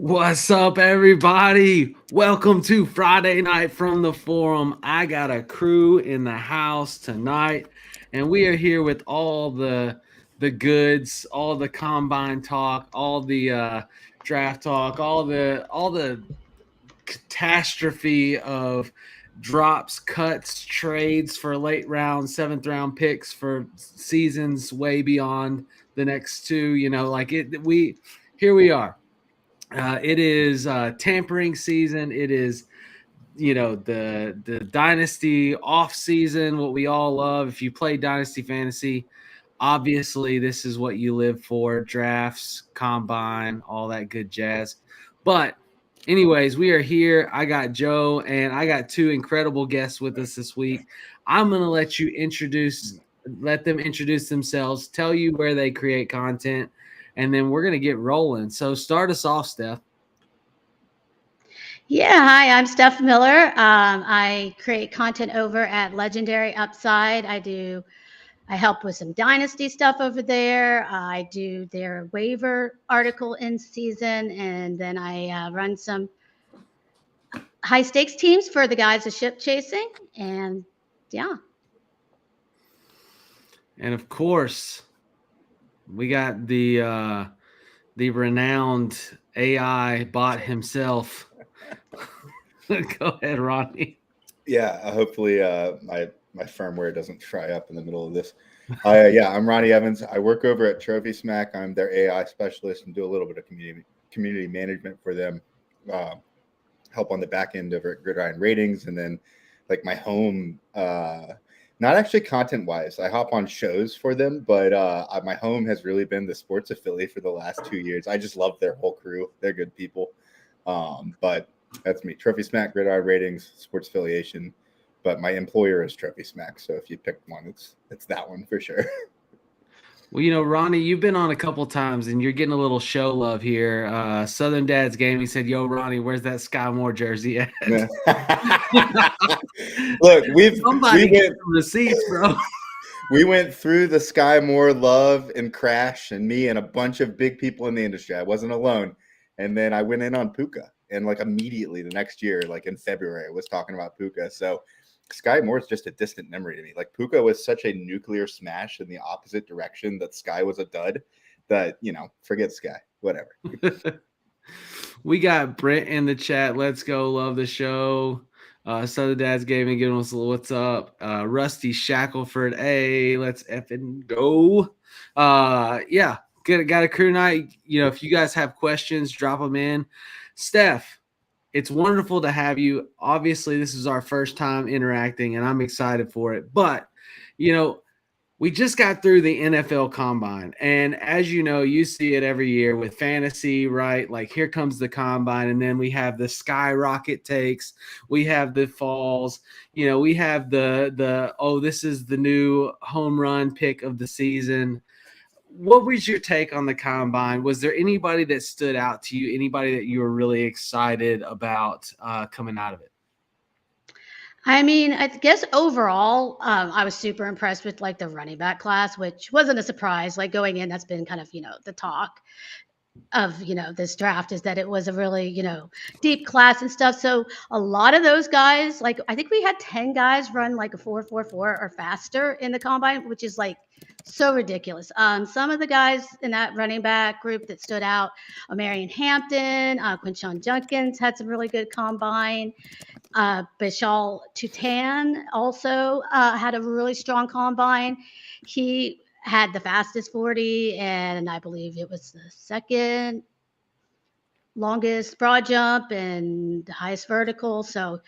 What's up, everybody? Welcome to Friday Night from the Forum. I got a crew in the house tonight, and we are here with all the goods, all the combine talk, all the draft talk, all the catastrophe of drops, cuts, trades for late round, seventh round picks for seasons way beyond the next two. Here we are. It is tampering season. It is, the Dynasty off season, what we all love. If you play Dynasty Fantasy, obviously this is what you live for: drafts, combine, all that good jazz. But anyways, we are here. I got Joe and I got two incredible guests with us this week. I'm going to let them introduce themselves, tell you where they create content, and then we're going to get rolling. So start us off, Steph. Yeah, hi, I'm Steph Miller. I create content over at Legendary Upside. I help with some Dynasty stuff over there. I do their waiver article in season, and then I run some high stakes teams for the guys of ship chasing. And yeah. And of course, we got the renowned AI bot himself. Go ahead, Ronnie. Yeah, hopefully my firmware doesn't fry up in the middle of this. I'm Ronnie Evans. I work over at Trophy Smack. I'm their AI specialist and do a little bit of community management for them. Help on the back end over at Gridiron Ratings, and then like my home. Not actually content-wise. I hop on shows for them, but my home has really been the sports affiliate for the last 2 years. I just love their whole crew. They're good people. But that's me. Trophy Smack, Gridiron Ratings, sports affiliation. But my employer is Trophy Smack. So if you pick one, it's that one for sure. Well, Ronnie, you've been on a couple times, and you're getting a little show love here. Southern Dad's Game, he said, "Yo, Ronnie, where's that Sky Moore jersey at?" Look, we went from the seats, bro. We went through the Sky Moore love and crash, and me and a bunch of big people in the industry. I wasn't alone. And then I went in on Puka, and like immediately the next year, like in February, I was talking about Puka. So Sky Moore is just a distant memory to me. Like Puka was such a nuclear smash in the opposite direction that Sky was a dud that, forget Sky, whatever. We got Brent in the chat. Let's go. Love the show. Southern Dad's Gaming giving us a little what's up. Rusty Shackelford. Hey, let's effing go. Got a crew night. If you guys have questions, drop them in. Steph, it's wonderful to have you. Obviously, this is our first time interacting, and I'm excited for it. But, we just got through the NFL Combine. And as you know, you see it every year with fantasy, right? Like here comes the Combine, and then we have the skyrocket takes. We have the falls. We have this is the new home run pick of the season. What was your take on the Combine? Was there anybody that stood out to you? Anybody that you were really excited about coming out of it? I mean, I guess overall, I was super impressed with like the running back class, which wasn't a surprise. Like going in, that's been kind of, the talk of, this draft is that it was a really, deep class and stuff. So a lot of those guys, like I think we had 10 guys run like a 4.44 or faster in the combine, which is like so ridiculous. Some of the guys in that running back group that stood out, Marion Hampton, Quinshon Junkins had some really good combine. Bishal Tutan also had a really strong combine. He had the fastest 40, and I believe it was the second longest broad jump and the highest vertical. So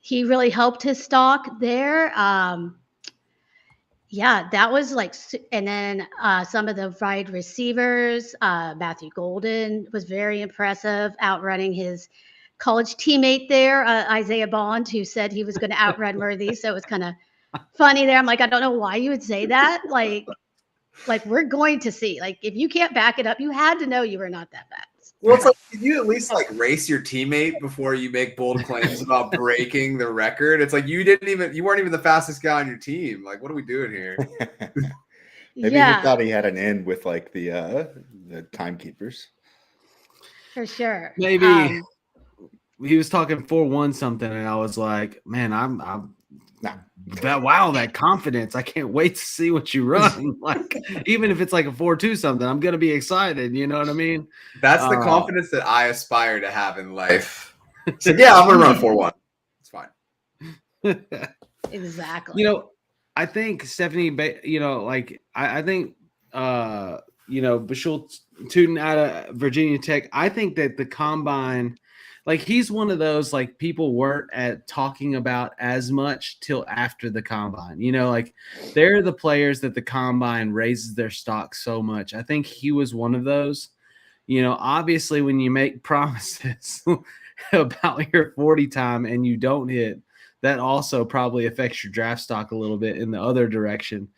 he really helped his stock there. That was like, and then some of the wide receivers, Matthew Golden was very impressive, outrunning his college teammate there, Isaiah Bond, who said he was going to outrun Worthy. So it was kind of funny there. I'm like, I don't know why you would say that. Like we're going to see. Like if you can't back it up, you had to know you were not that fast. Well, it's like, did you at least like race your teammate before you make bold claims about breaking the record? It's like you weren't even the fastest guy on your team. Like, what are we doing here? Maybe he thought he had an end with like the timekeepers. For sure. Maybe he was talking 4-1 something, and I was like, man, I'm that confidence. I can't wait to see what you run. Like, even if it's like a 4-2 something, I'm gonna be excited. You know what I mean? That's the confidence that I aspire to have in life. So yeah, I'm gonna run 4-1. It's fine. Exactly. You know, I think Stephanie, you know, like I think you know, Bashul Tootin out of Virginia Tech, I think that the combine, like he's one of those like people weren't at talking about as much till after the combine. You know, like they're the players that the combine raises their stock so much. I think he was one of those. You know, obviously when you make promises about your 40 time and you don't hit, that also probably affects your draft stock a little bit in the other direction.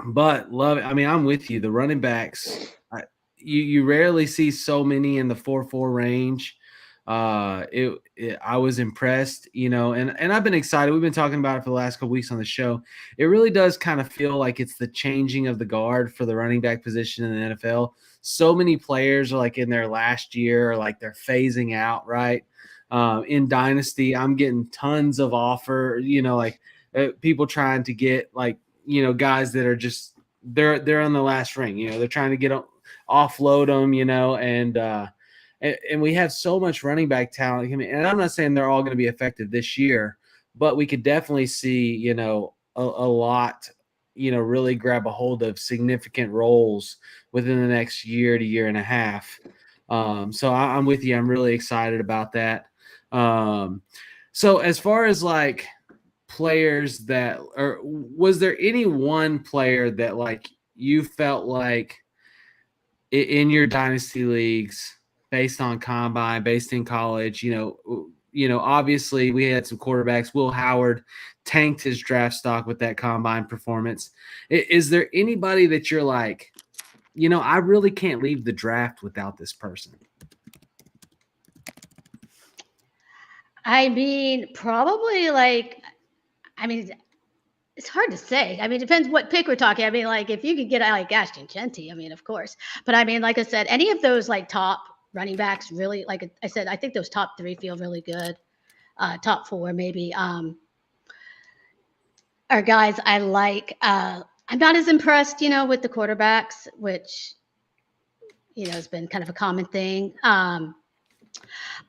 But love it. I mean, I'm with you. The running backs, you rarely see so many in the 4-4 range. I was impressed, you know, and I've been excited. We've been talking about it for the last couple weeks on the show. It really does kind of feel like it's the changing of the guard for the running back position in the NFL. So many players are like in their last year, or like they're phasing out, right? In Dynasty, I'm getting tons of offer, you know, like people trying to get like, you know, guys that are just they're on the last ring, you know, they're trying to get offload them, you know, and we have so much running back talent. I mean, and I'm not saying they're all going to be effective this year, but we could definitely see, you know, a lot, you know, really grab a hold of significant roles within the next year to year and a half. So I'm with you. I'm really excited about that. So as far as like players that, or was there any one player that like you felt like in your dynasty leagues based on combine, based in college, you know, obviously we had some quarterbacks. Will Howard tanked his draft stock with that combine performance. Is there anybody that you're like, you know, I really can't leave the draft without this person? I mean, probably like, I mean, it's hard to say. I mean, it depends what pick we're talking. I mean, like if you could get like Ashton Genty, I mean, of course. But I mean, like I said, any of those like top running backs really, like I said, I think those top 3 feel really good. Top 4 maybe are guys I like. I'm not as impressed, you know, with the quarterbacks, which, you know, has been kind of a common thing.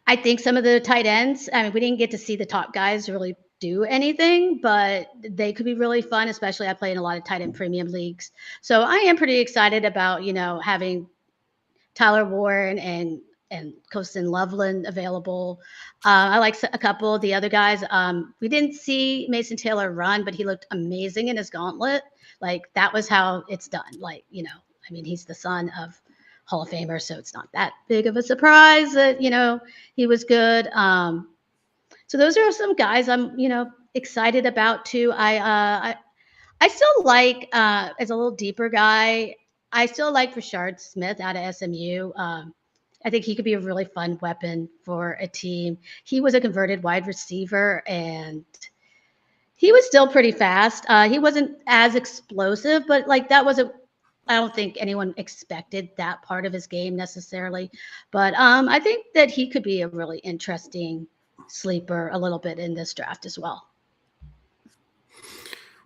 I think some of the tight ends, I mean, we didn't get to see the top guys really do anything, but they could be really fun, especially I play in a lot of tight end premium leagues. So I am pretty excited about, you know, having Tyler Warren and Colston Loveland available. I like a couple of the other guys. We didn't see Mason Taylor run, but he looked amazing in his gauntlet. Like that was how it's done. Like, you know, I mean, he's the son of Hall of Famer, so it's not that big of a surprise that, you know, he was good. So those are some guys I'm, you know, excited about too. I still like as a little deeper guy. I still like Rashard Smith out of SMU. I think he could be a really fun weapon for a team. He was a converted wide receiver, and he was still pretty fast. He wasn't as explosive, but like that wasn't. I don't think anyone expected that part of his game necessarily. But I think that he could be a really interesting sleeper a little bit in this draft as well.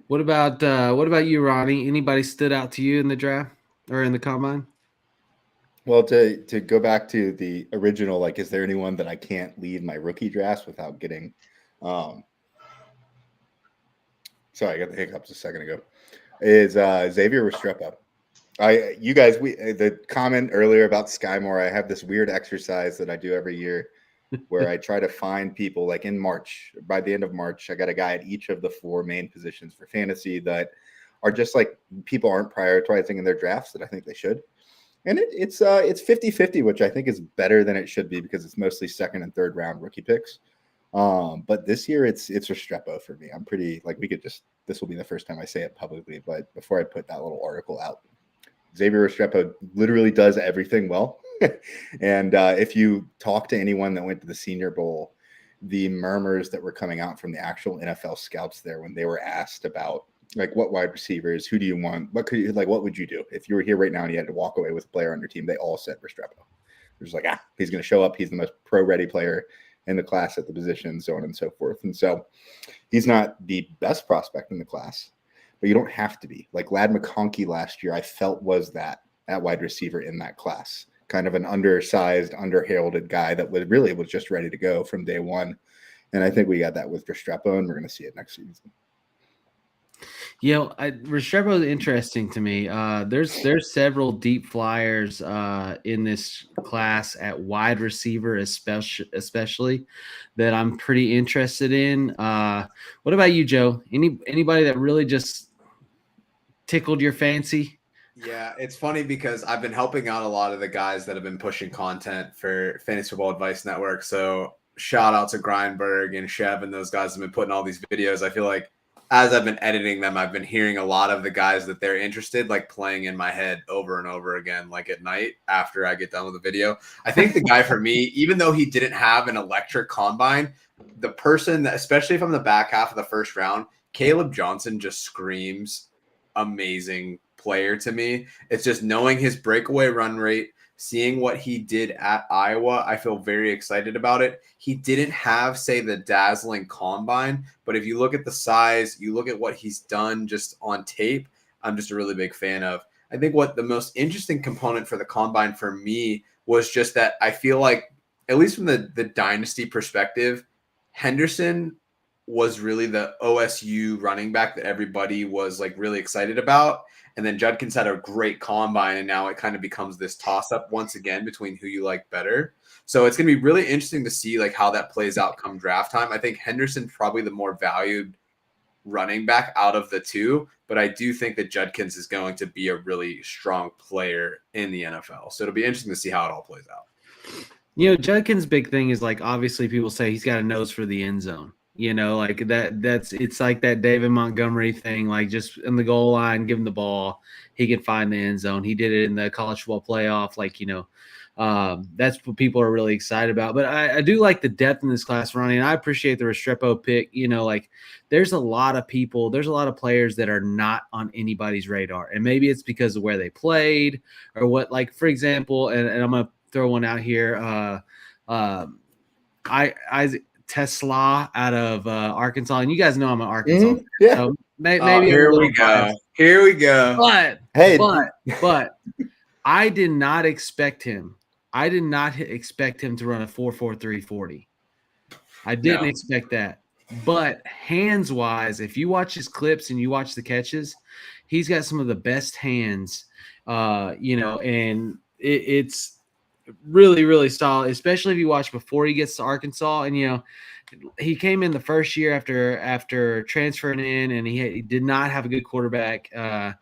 What about you, Ronnie? Anybody stood out to you in the draft or in the combine? Well, to go back to the original, like, is there anyone that I can't leave my rookie drafts without getting? Sorry, I got the hiccups a second ago. Is Xavier Restrepo? The comment earlier about Sky Moore, I have this weird exercise that I do every year where I try to find people like in March. By the end of March, I got a guy at each of the 4 main positions for fantasy that are just like people aren't prioritizing in their drafts that I think they should. And it's 50-50, which I think is better than it should be because it's mostly second and third round rookie picks. But this year it's Restrepo for me. I'm pretty like this will be the first time I say it publicly, but before I put that little article out, Xavier Restrepo literally does everything well. And if you talk to anyone that went to the Senior Bowl, the murmurs that were coming out from the actual NFL scouts there when they were asked about like what wide receivers, who do you want, what would you do if you were here right now and you had to walk away with a player on your team? They all said Restrepo. We're just like, he's going to show up. He's the most pro-ready player in the class at the position, so on and so forth. And so he's not the best prospect in the class, but you don't have to be. Like Ladd McConkey last year, I felt was that at wide receiver in that class. Kind of an undersized, underheralded guy that was just ready to go from day one. And I think we got that with Restrepo, and we're going to see it next season. Restrepo is interesting to me. There's several deep flyers in this class at wide receiver, especially that I'm pretty interested in. What about you, Joe? Anybody that really just tickled your fancy? Yeah, it's funny because I've been helping out a lot of the guys that have been pushing content for Fantasy Football Advice Network. So shout out to Grindberg and Chev and those guys have been putting all these videos. I feel like as I've been editing them, I've been hearing a lot of the guys that they're interested, like playing in my head over and over again, like at night after I get done with the video. I think the guy for me, even though he didn't have an electric combine, the person that, especially from the back half of the first round, Caleb Johnson just screams amazing player to me. It's just knowing his breakaway run rate, seeing what he did at Iowa. I feel very excited about it. He didn't have, say, the dazzling combine, but if you look at the size, you look at what he's done just on tape, I'm just a really big fan of. I think what the most interesting component for the combine for me was just that I feel like, at least from the dynasty perspective, Henderson was really the OSU running back that everybody was like really excited about. And then Judkins had a great combine, and now it kind of becomes this toss-up once again between who you like better. So it's going to be really interesting to see like how that plays out come draft time. I think Henderson's probably the more valued running back out of the two, but I do think that Judkins is going to be a really strong player in the NFL. So it'll be interesting to see how it all plays out. Judkins' big thing is like, obviously people say he's got a nose for the end zone. Like it's like that David Montgomery thing, like just in the goal line, give him the ball, he can find the end zone. He did it in the college football playoff. That's what people are really excited about. But I do like the depth in this class, Ronnie, and I appreciate the Restrepo pick. There's a lot of people, there's a lot of players that are not on anybody's radar. And maybe it's because of where they played or what, like, for example, and I'm going to throw one out here. Tesla out of Arkansas, and you guys know I'm an Arkansas. Yeah. So maybe here we go. Here we go. But I did not expect him. I did not expect him to run a 4.43 40. I didn't expect that. But hands wise, if you watch his clips and you watch the catches, he's got some of the best hands. And it's really, really solid, especially if you watch before he gets to Arkansas. And he came in the first year after transferring in, and he did not have a good quarterback. And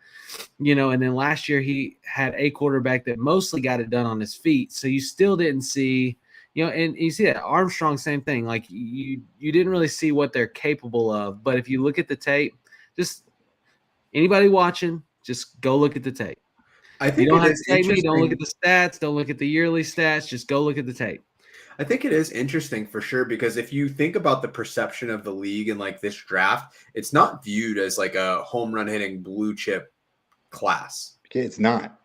then last year he had a quarterback that mostly got it done on his feet. So you still didn't see, and you see that Armstrong, same thing. Like you didn't really see what they're capable of. But if you look at the tape, just anybody watching, just go look at the tape. I think you don't have to take me. Don't look at the stats. Don't look at the yearly stats. Just go look at the tape. I think it is interesting for sure, because if you think about the perception of the league and like this draft, it's not viewed as like a home run hitting blue chip class. It's not.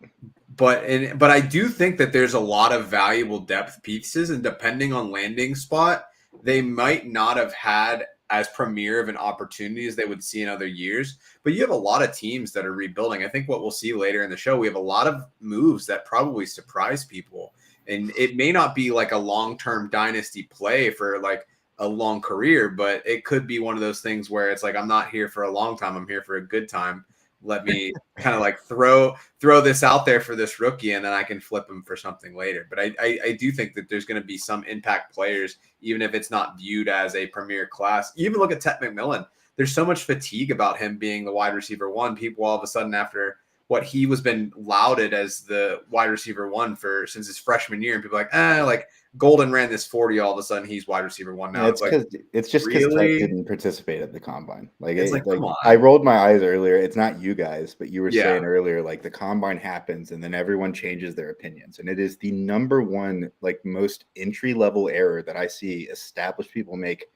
But I do think that there's a lot of valuable depth pieces, and depending on landing spot, they might not have had as premier of an opportunity as they would see in other years. But you have a lot of teams that are rebuilding. I think what we'll see later in the show, we have a lot of moves that probably surprise people. And it may not be like a long-term dynasty play for like a long career, but it could be one of those things where it's like, I'm not here for a long time. I'm here for a good time. Let me kind of like throw this out there for this rookie, and then I can flip him for something later. But I do think that there's going to be some impact players, even if it's not viewed as a premier class. You even look at Ted McMillan. There's so much fatigue about him being the wide receiver one. People all of a sudden, after what he was been lauded as the wide receiver one since his freshman year, and people are like Golden ran this 40, all of a sudden he's wide receiver one now. It's just because Ted didn't participate at the combine. Come on. I rolled my eyes earlier. It's not you guys, but you were saying earlier, like the combine happens and then everyone changes their opinions. And it is the number one, like most entry level error that I see established people make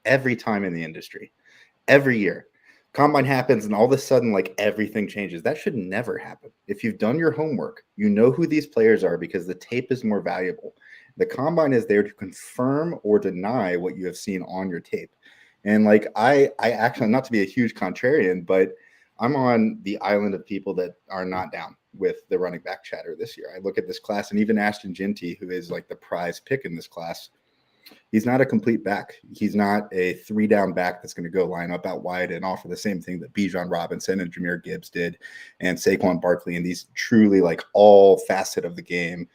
every time in the industry, every year. Combine happens and all of a sudden, like, everything changes. That should never happen. If you've done your homework, you know who these players are because the tape is more valuable. The combine is there to confirm or deny what you have seen on your tape. And like, I actually, not to be a huge contrarian, but I'm on the island of people that are not down with the running back chatter this year. I look at this class, and even Ashton Ginty, who is like the prize pick in this class, he's not a complete back. He's not a 3-down back that's going to go line up out wide and offer the same thing that Bijan Robinson and Jahmyr Gibbs did, and Saquon Barkley, and these truly like all facet of the game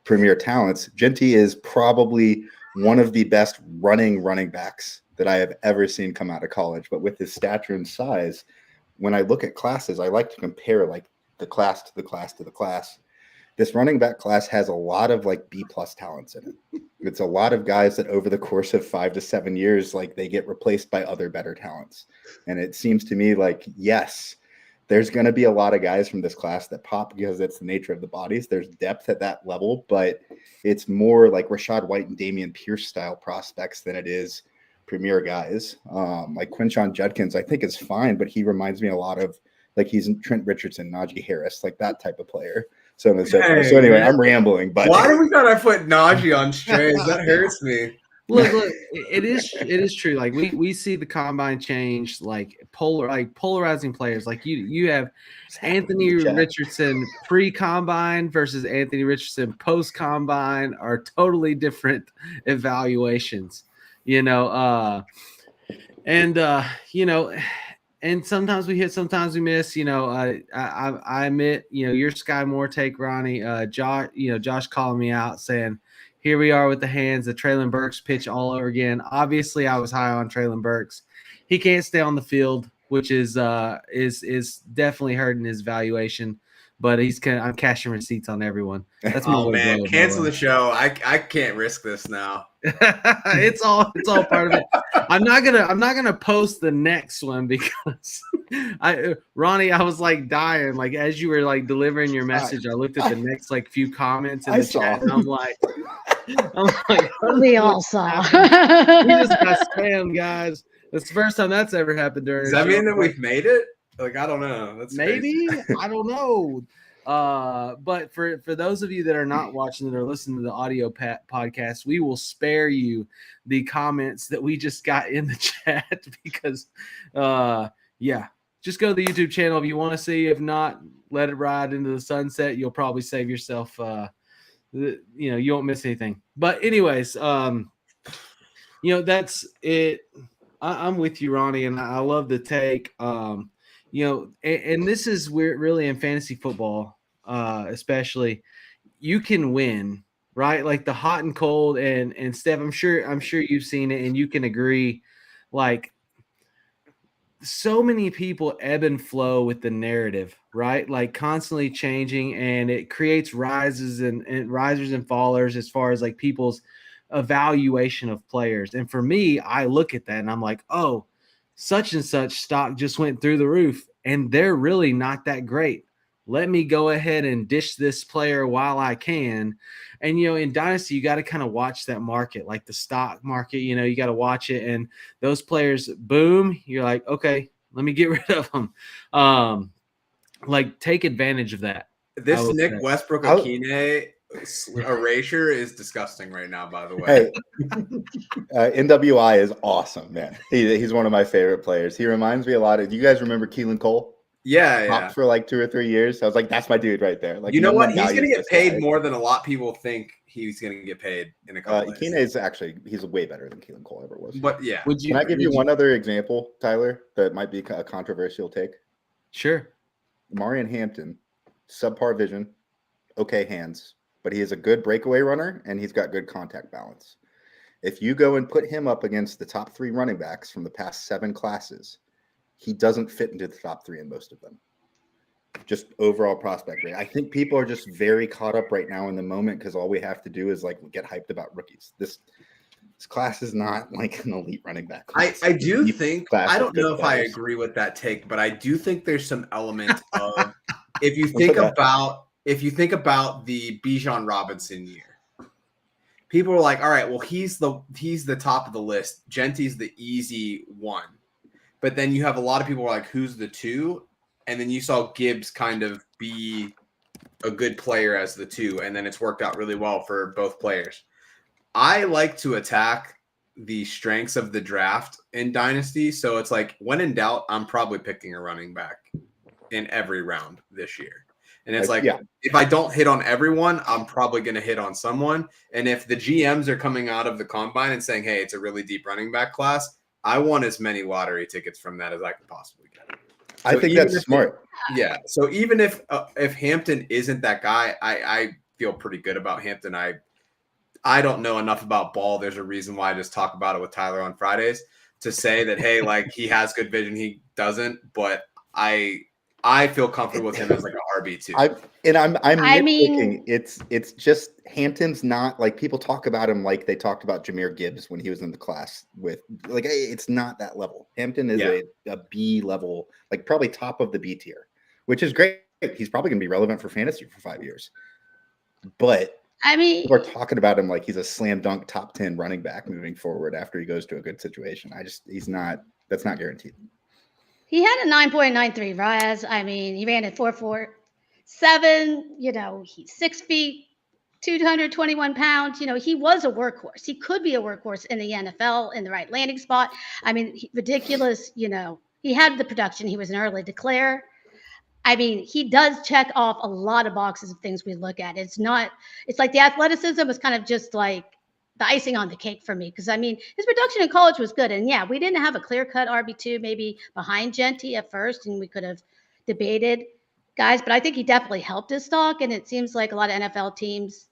premier talents. Ginty is probably one of the best running backs that I have ever seen come out of college. But with his stature and size, when I look at classes, I like to compare like the class to the class to the class. This running back class has a lot of like B+ talents in it. It's a lot of guys that over the course of 5 to 7 years, like they get replaced by other better talents. And it seems to me like, yes, there's going to be a lot of guys from this class that pop because that's the nature of the bodies. There's depth at that level, but it's more like Rashad White and Damian Pierce style prospects than it is premier guys. Like Quinshon Judkins, I think is fine, but he reminds me a lot of like he's Trent Richardson, Najee Harris, like that type of player. So on and so forth. So anyway, man, I'm rambling. But why do we gotta put Najee on strays? That hurts me. Look, it is true. Like we see the combine change, like polarizing players. Like you have Anthony Richardson pre-combine versus Anthony Richardson post-combine are totally different evaluations, you know. And sometimes we hit, sometimes we miss. You know, I admit, you know, your Sky Moore take, Ronnie. Josh calling me out saying, here we are with the hands of Traylon Burks pitch all over again. Obviously, I was high on Traylon Burks. He can't stay on the field, which is definitely hurting his valuation. But I'm cashing receipts on everyone. That's my man, cancel the show. I can't risk this now. It's all part of it. I'm not gonna post the next one because Ronnie, I was like dying. Like as you were like delivering your message, I looked at the next like few comments in the chat, and I'm like, we all saw. We just got spammed, guys. It's the first time that's ever happened during. Does that mean that we've made it? Like, I don't know. That's maybe crazy. I don't know. But for those of you that are not watching that are listening to the audio podcast, we will spare you the comments that we just got in the chat because, just go to the YouTube channel if you want to see. If not, let it ride into the sunset. You'll probably save yourself. You won't miss anything. But anyways, that's it. I'm with you, Ronnie, and I love the take. And this is where really in fantasy football, especially, you can win, right? Like the hot and cold, and Steph, I'm sure you've seen it, and you can agree. Like so many people ebb and flow with the narrative, right? Like constantly changing, and it creates risers and risers and fallers as far as like people's evaluation of players. And for me, I look at that and I'm like, oh, such and such stock just went through the roof and they're really not that great. Let me go ahead and dish this player while I can. And, in Dynasty, you got to kind of watch that market, like the stock market, you got to watch it. And those players, boom, you're like, okay, let me get rid of them. Like take advantage of that. This Nick Westbrook Akine erasure is disgusting right now, by the way. Hey, NWI is awesome, man. He's one of my favorite players. He reminds me a lot of, do you guys remember Keelan Cole? Yeah. For like 2 or 3 years. I was like, that's my dude right there. Like, you know what? He's going to get paid more than a lot of people think he's going to get paid in a couple Akine is actually, he's way better than Keelan Cole ever was. But yeah. Can I give you one other example, Tyler, that might be a controversial take? Sure. Marion Hampton, subpar vision, okay hands, but he is a good breakaway runner and he's got good contact balance. If you go and put him up against the top 3 running backs from the past 7 classes, he doesn't fit into the top 3 in most of them. Just overall prospect rate. I think people are just very caught up right now in the moment because all we have to do is like get hyped about rookies. This class is not like an elite running back class. I do think, I don't know if I agree with that take, but I do think there's some element of if you think about the Bijan Robinson year, people are like, all right, well, he's the top of the list. Genty's the easy one. but then you have a lot of people who are like, who's the 2? And then you saw Gibbs kind of be a good player as the 2, and then it's worked out really well for both players. I like to attack the strengths of the draft in Dynasty. So it's like, when in doubt, I'm probably picking a running back in every round this year. And it's like, if I don't hit on everyone, I'm probably going to hit on someone. And if the GMs are coming out of the combine and saying, hey, it's a really deep running back class, I want as many lottery tickets from that as I can possibly get. So I think that's smart. So even if Hampton isn't that guy, I feel pretty good about Hampton. I don't know enough about ball. There's a reason why I just talk about it with Tyler on Fridays to say that, hey, like, he has good vision, he doesn't, but I feel comfortable with him as like a RB2. I'm nitpicking. It's just Hampton's not like, people talk about him like they talked about Jahmyr Gibbs when he was in the class with, like, hey, it's not that level. Hampton is a B level, like probably top of the B tier, which is great. He's probably going to be relevant for fantasy for 5 years. But I mean, people are talking about him like he's a slam dunk top 10 running back moving forward after he goes to a good situation. He's not, that's not guaranteed. He had a 9.93 RAS. I mean, he ran at 4.47. You know, he's 6 feet, 221 pounds. You know, he was a workhorse. He could be a workhorse in the NFL in the right landing spot. I mean, ridiculous. You know, he had the production. He was an early declare. I mean, he does check off a lot of boxes of things we look at. It's like the athleticism was kind of just like the icing on the cake for me. Because, I mean, his production in college was good. And, yeah, we didn't have a clear-cut RB2 maybe behind Genty at first, and we could have debated guys. But I think he definitely helped his stock, and it seems like a lot of NFL teams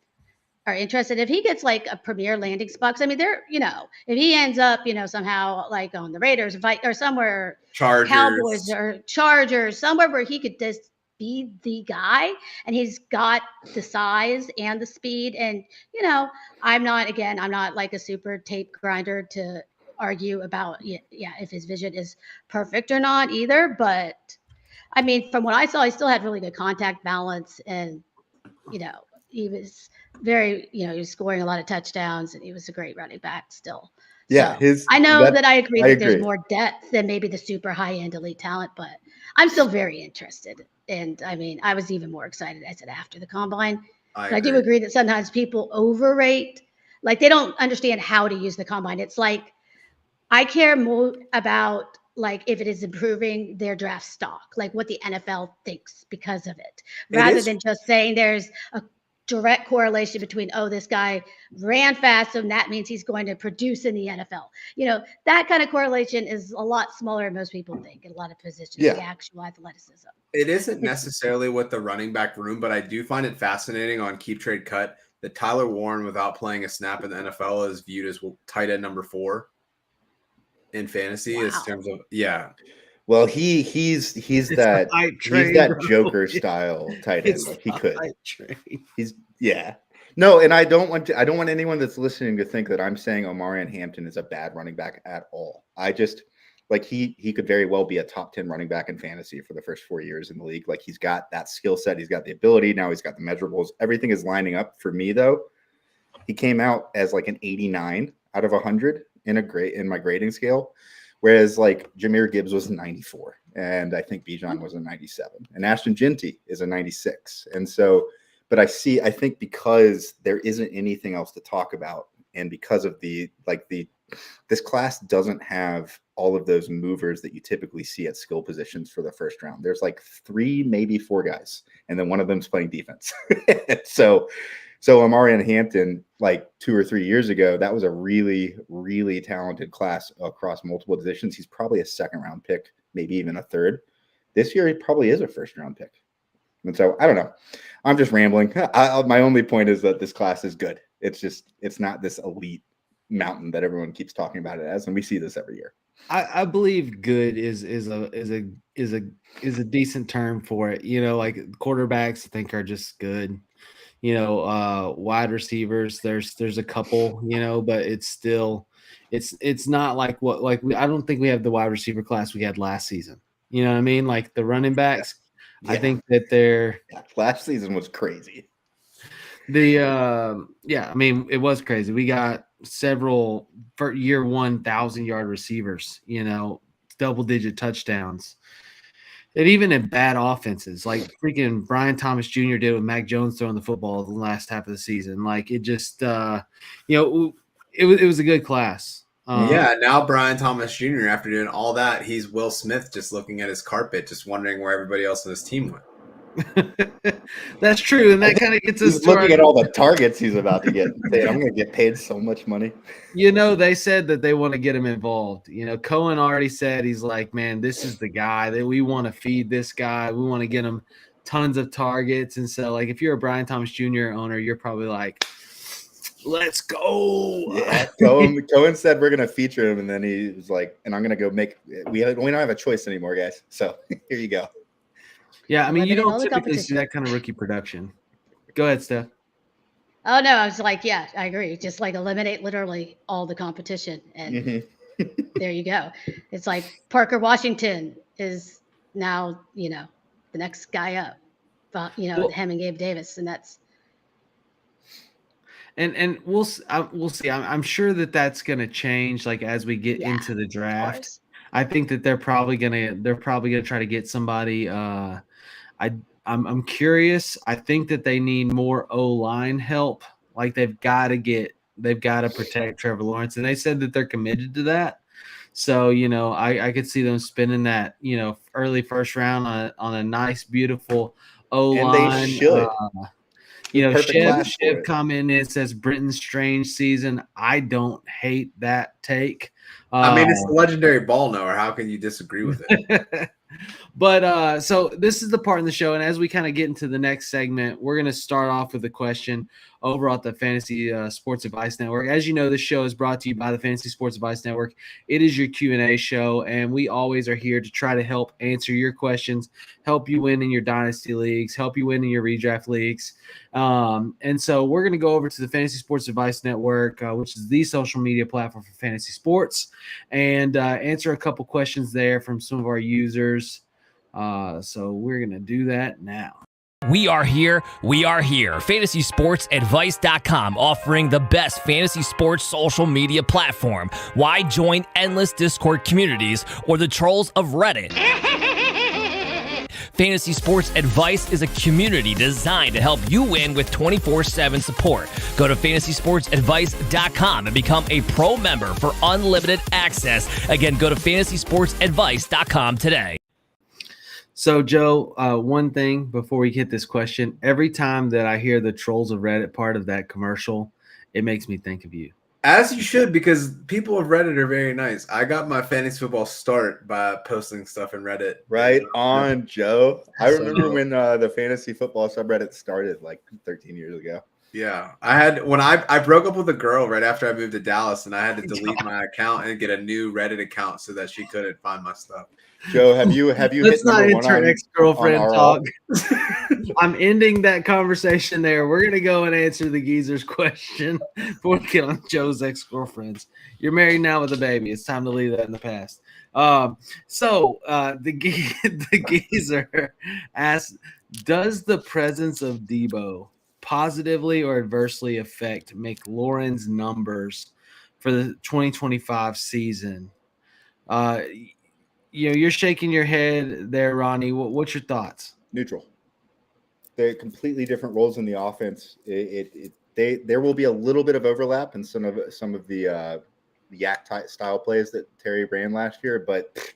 are interested. If he gets like a premier landing spot, 'cause I mean, they're, you know, if he ends up, you know, somehow like on the Raiders or somewhere, Chargers, Cowboys or Chargers, somewhere where he could just be the guy, and he's got the size and the speed. And, you know, I'm not like a super tape grinder to argue about, if his vision is perfect or not either. But I mean, from what I saw, he still had really good contact balance, and, you know, he was very, you know, he was scoring a lot of touchdowns, and he was a great running back still. Yeah, so I know that I agree that there's more depth than maybe the super high-end elite talent, but I'm still very interested. And I mean, I was even more excited, I said, after the combine. But I do agree that sometimes people overrate, like they don't understand how to use the combine. It's like, I care more about like if it is improving their draft stock, like what the NFL thinks because of it, rather than just saying there's a direct correlation between, oh, this guy ran fast, so that means he's going to produce in the NFL. You know, that kind of correlation is a lot smaller than most people think in a lot of positions, the actual athleticism. It isn't necessarily with the running back room, but I do find it fascinating on Keep Trade Cut that Tyler Warren, without playing a snap in the NFL, is viewed as tight end number 4 in fantasy in terms of, Well, he's that Joker style tight end. He could. No, and I don't want anyone that's listening to think that I'm saying Omarion Hampton is a bad running back at all. I just like he could very well be a top 10 running back in fantasy for the first 4 years in the league. Like, he's got that skill set, he's got the ability, now he's got the measurables. Everything is lining up for me though. He came out as like an 89 out of 100 in my grading scale. Whereas like Jahmyr Gibbs was a 94, and I think Bijan was a 97, and Ashton Genty is a 96. And so, but I think because there isn't anything else to talk about, and because of this class doesn't have all of those movers that you typically see at skill positions for the first round. There's like 3, maybe 4 guys, and then one of them's playing defense. So Omarion Hampton, like 2 or 3 years ago, that was a really, really talented class across multiple positions. He's probably a 2nd round pick, maybe even a 3rd. This year, he probably is a 1st round pick. And so I don't know. I'm just rambling. My only point is that this class is good. It's not this elite mountain that everyone keeps talking about it as, and we see this every year. I believe good is a decent term for it. You know, like quarterbacks I think are just good. You know, wide receivers, there's a couple, you know, but it's still, it's not like I don't think we have the wide receiver class we had last season. You know what I mean? Like the running backs, I think that last season was crazy. I mean, it was crazy. We got several for year 1 1,000-yard receivers, you know, double-digit touchdowns. And even in bad offenses, like freaking Brian Thomas Jr. did with Mac Jones throwing the football the last half of the season. Like it just, it was a good class. Yeah, now Brian Thomas Jr., after doing all that, he's Will Smith just looking at his carpet, just wondering where everybody else in his team went. That's true, and that kind of gets us He's looking at all the targets he's about to get. Saying, I'm going to get paid so much money. They said that they want to get him involved. Cohen already said, he's like, man, this is the guy that we want to feed. This guy, we want to get him tons of targets. And so, like, if you're a Brian Thomas Jr. owner, you're probably like, let's go. Yeah, Cohen said we're going to feature him, and then he was like, and I'm going to go we don't have a choice anymore, guys. So here you go. Yeah, I mean, you don't typically see that kind of rookie production. Go ahead, Steph. Oh, no, I was like, yeah, I agree. Just like eliminate literally all the competition. And there you go. It's like Parker Washington is now, the next guy up, him and Gabe Davis. And that's. And we'll see. I'm sure that's going to change like as we get into the draft. I think that they're probably gonna try to get somebody. I'm curious. I think that they need more O-line help. Like they've got to protect Trevor Lawrence, and they said that they're committed to that. So I could see them spending that early first round on a nice, beautiful O-line. And they should. Shiv comment in says Britton Strange season. I don't hate that take. I mean, it's a legendary ball knower. How can you disagree with it? But so this is the part in the show, and as we kind of get into the next segment, we're going to start off with a question over at the Fantasy Sports Advice Network. As you know, this show is brought to you by the Fantasy Sports Advice Network. It is your Q&A show, and we always are here to try to help answer your questions, help you win in your dynasty leagues, help you win in your redraft leagues. And so we're going to go over to the Fantasy Sports Advice Network, which is the social media platform for fantasy sports, and answer a couple questions there from some of our users. So we're going to do that now. We are here. FantasySportsAdvice.com, offering the best fantasy sports social media platform. Why join endless Discord communities or the trolls of Reddit? Fantasy Sports Advice is a community designed to help you win with 24/7 support. Go to FantasySportsAdvice.com and become a pro member for unlimited access. Again, go to FantasySportsAdvice.com today. So, Joe, one thing before we hit this question, every time that I hear the Trolls of Reddit part of that commercial, it makes me think of you. As you should, because people of Reddit are very nice. I got my fantasy football start by posting stuff in Reddit. Right on, Joe. I remember when the fantasy football subreddit started like 13 years ago. Yeah, I broke up with a girl right after I moved to Dallas, and I had to delete my account and get a new Reddit account so that she couldn't find my stuff. Joe, have you Let's not enter ex-girlfriend talk. I'm ending that conversation there. We're gonna go and answer the geezer's question before we get on Joe's ex-girlfriends. You're married now with a baby. It's time to leave that in the past. So the geezer asks, does the presence of Debo positively or adversely affect McLaurin's numbers for the 2025 season? You're shaking your head there, Ronnie. What's your thoughts? Neutral. They're completely different roles in the offense. There will be a little bit of overlap in some of the yak style plays that Terry ran last year, but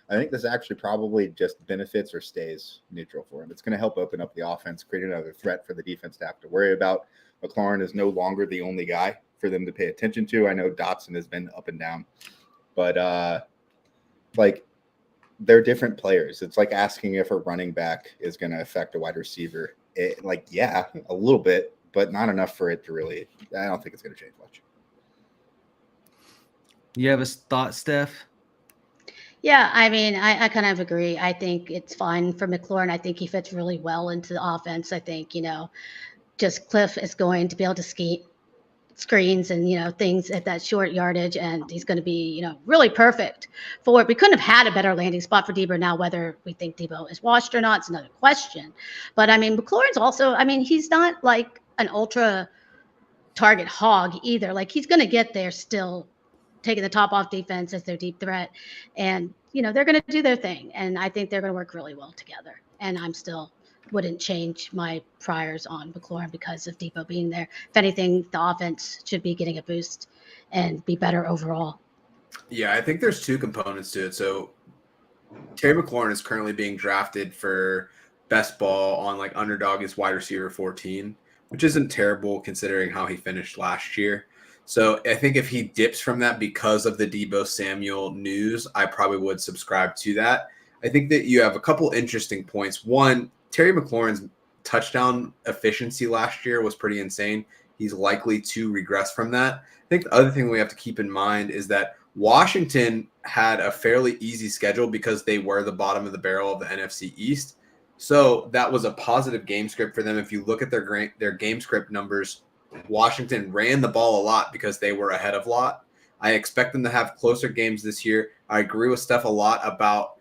I think this actually probably just benefits or stays neutral for him. It's going to help open up the offense, create another threat for the defense to have to worry about. McLaurin is no longer the only guy for them to pay attention to. I know Dotson has been up and down, but they're different players. It's like asking if a running back is going to affect a wide receiver. Yeah, a little bit, but not enough for it to really. I don't think it's going to change much. You have a thought, Steph? Yeah, I mean, I kind of agree. I think it's fine for McLaurin. I think he fits really well into the offense. I think, just Cliff is going to be able to screens and, things at that short yardage, and he's going to be, really perfect for it. We couldn't have had a better landing spot for Debo. Now, whether we think Debo is washed or not, it's another question. But, I mean, McLaurin's also, he's not like an ultra target hog either. Like, he's going to get there still taking the top off defense as their deep threat. And, they're going to do their thing. And I think they're going to work really well together. And I'm still wouldn't change my priors on McLaurin because of Debo being there. If anything, the offense should be getting a boost and be better overall. Yeah, I think there's two components to it. So Terry McLaurin is currently being drafted for best ball on like Underdog is wide receiver 14, which isn't terrible considering how he finished last year. So I think if he dips from that because of the Debo Samuel news, I probably would subscribe to that. I think that you have a couple interesting points. One, Terry McLaurin's touchdown efficiency last year was pretty insane. He's likely to regress from that. I think the other thing we have to keep in mind is that Washington had a fairly easy schedule because they were the bottom of the barrel of the NFC East. So that was a positive game script for them. If you look at their game script numbers, Washington ran the ball a lot because they were ahead of a lot. I expect them to have closer games this year. I agree with Steph a lot about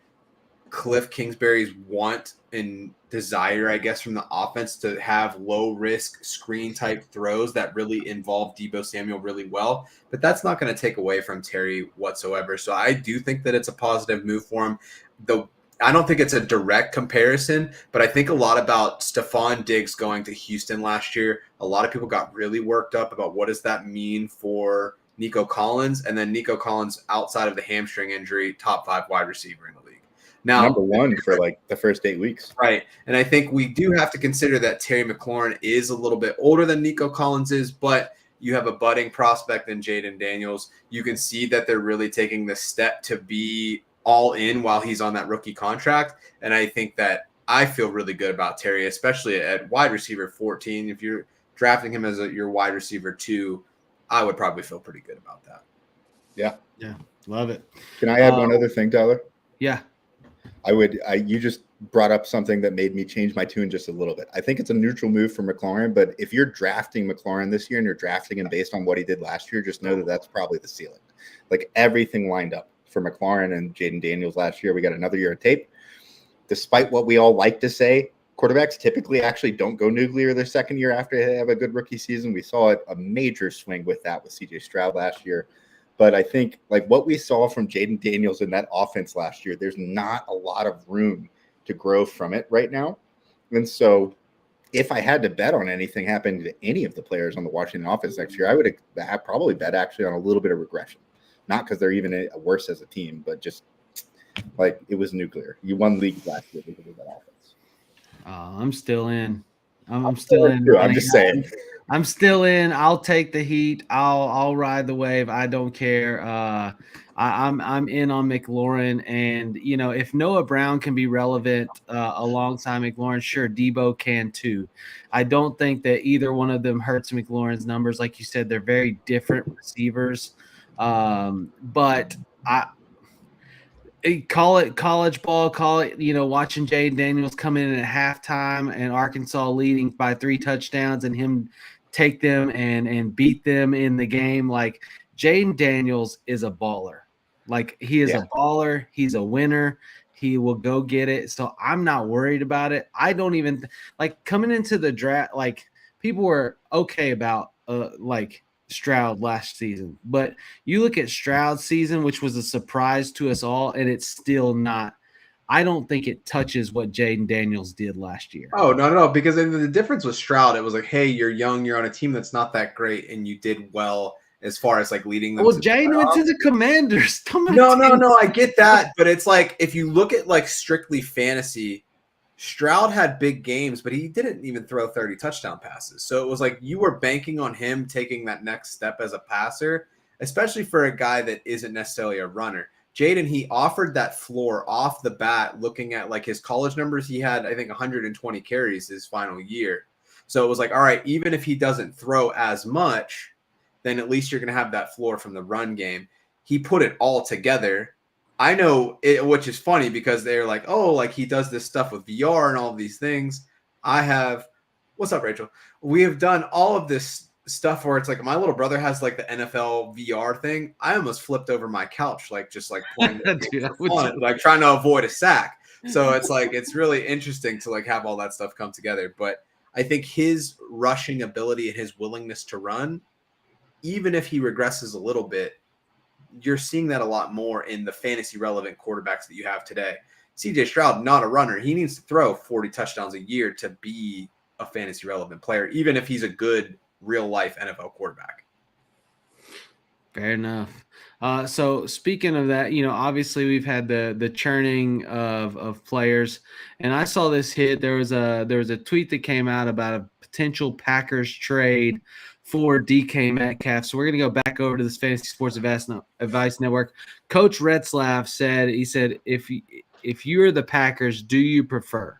Cliff Kingsbury's want and desire, I guess, from the offense to have low-risk screen-type throws that really involve Debo Samuel really well. But that's not going to take away from Terry whatsoever. So I do think that it's a positive move for him. Though I don't think it's a direct comparison, but I think a lot about Stephon Diggs going to Houston last year. A lot of people got really worked up about what does that mean for Nico Collins, and then Nico Collins, outside of the hamstring injury, top 5 wide receiver in the league. Now, number 1 for like the first 8 weeks. Right. And I think we do have to consider that Terry McLaurin is a little bit older than Nico Collins is, but you have a budding prospect in Jaden Daniels. You can see that they're really taking the step to be all in while he's on that rookie contract. And I think that I feel really good about Terry, especially at wide receiver 14. If you're drafting him as your wide receiver 2, I would probably feel pretty good about that. Yeah. Yeah. Love it. Can I add one other thing, Tyler? Yeah. You just brought up something that made me change my tune just a little bit. I think it's a neutral move for McLaurin, but if you're drafting McLaurin this year and you're drafting him based on what he did last year, just know that that's probably the ceiling. Like everything lined up for McLaurin and Jaden Daniels last year. We got another year of tape. Despite what we all like to say, quarterbacks typically actually don't go nuclear their second year after they have a good rookie season. We saw a major swing with that with CJ Stroud last year. But I think like what we saw from Jaden Daniels in that offense last year, there's not a lot of room to grow from it right now. And so if I had to bet on anything happening to any of the players on the Washington offense next year, I would have probably bet actually on a little bit of regression. Not because they're even worse as a team, but just like it was nuclear. You won leagues last year because of that offense. I'm still in. I'm still in. I'm just saying. I'm still in. I'll take the heat. I'll ride the wave. I don't care. I'm in on McLaurin, and if Noah Brown can be relevant alongside McLaurin, sure, Debo can too. I don't think that either one of them hurts McLaurin's numbers. Like you said, they're very different receivers. But call it college ball, watching Jaden Daniels come in at halftime and Arkansas leading by 3 touchdowns and him take them and beat them in the game. Like Jaden Daniels is a baller. Like he is a baller. He's a winner. He will go get it. So I'm not worried about it. I don't even like coming into the draft. Like people were okay about like Stroud last season, but you look at Stroud's season, which was a surprise to us all, and it's still not. I don't think it touches what Jaden Daniels did last year. Oh, no, because the difference with Stroud, it was like, hey, you're young, you're on a team that's not that great, and you did well as far as like leading them. Well, Jaden went to the Commanders. No, I get that, but it's like if you look at like strictly fantasy, Stroud had big games, but he didn't even throw 30 touchdown passes. So it was like you were banking on him taking that next step as a passer, especially for a guy that isn't necessarily a runner. Jaden, he offered that floor off the bat, looking at like his college numbers. He had, I think, 120 carries his final year. So it was like, all right, even if he doesn't throw as much, then at least you're going to have that floor from the run game. He put it all together. I know it, which is funny because they're like, oh, like he does this stuff with VR and all of these things. What's up, Rachel? We have done all of this stuff where it's like my little brother has like the NFL VR thing. I almost flipped over my couch, like just like playing like trying to avoid a sack. So it's like it's really interesting to like have all that stuff come together. But I think his rushing ability and his willingness to run, even if he regresses a little bit, you're seeing that a lot more in the fantasy relevant quarterbacks that you have today. CJ Stroud, not a runner. He needs to throw 40 touchdowns a year to be a fantasy relevant player, even if he's a good real life NFL quarterback. Fair enough. So speaking of that, obviously we've had the churning of players, and I saw this hit. There was a tweet that came out about a potential Packers trade for DK Metcalf. So we're gonna go back over to this Fantasy Sports Advice Network. Coach Retzlaff said, if you're the Packers, do you prefer?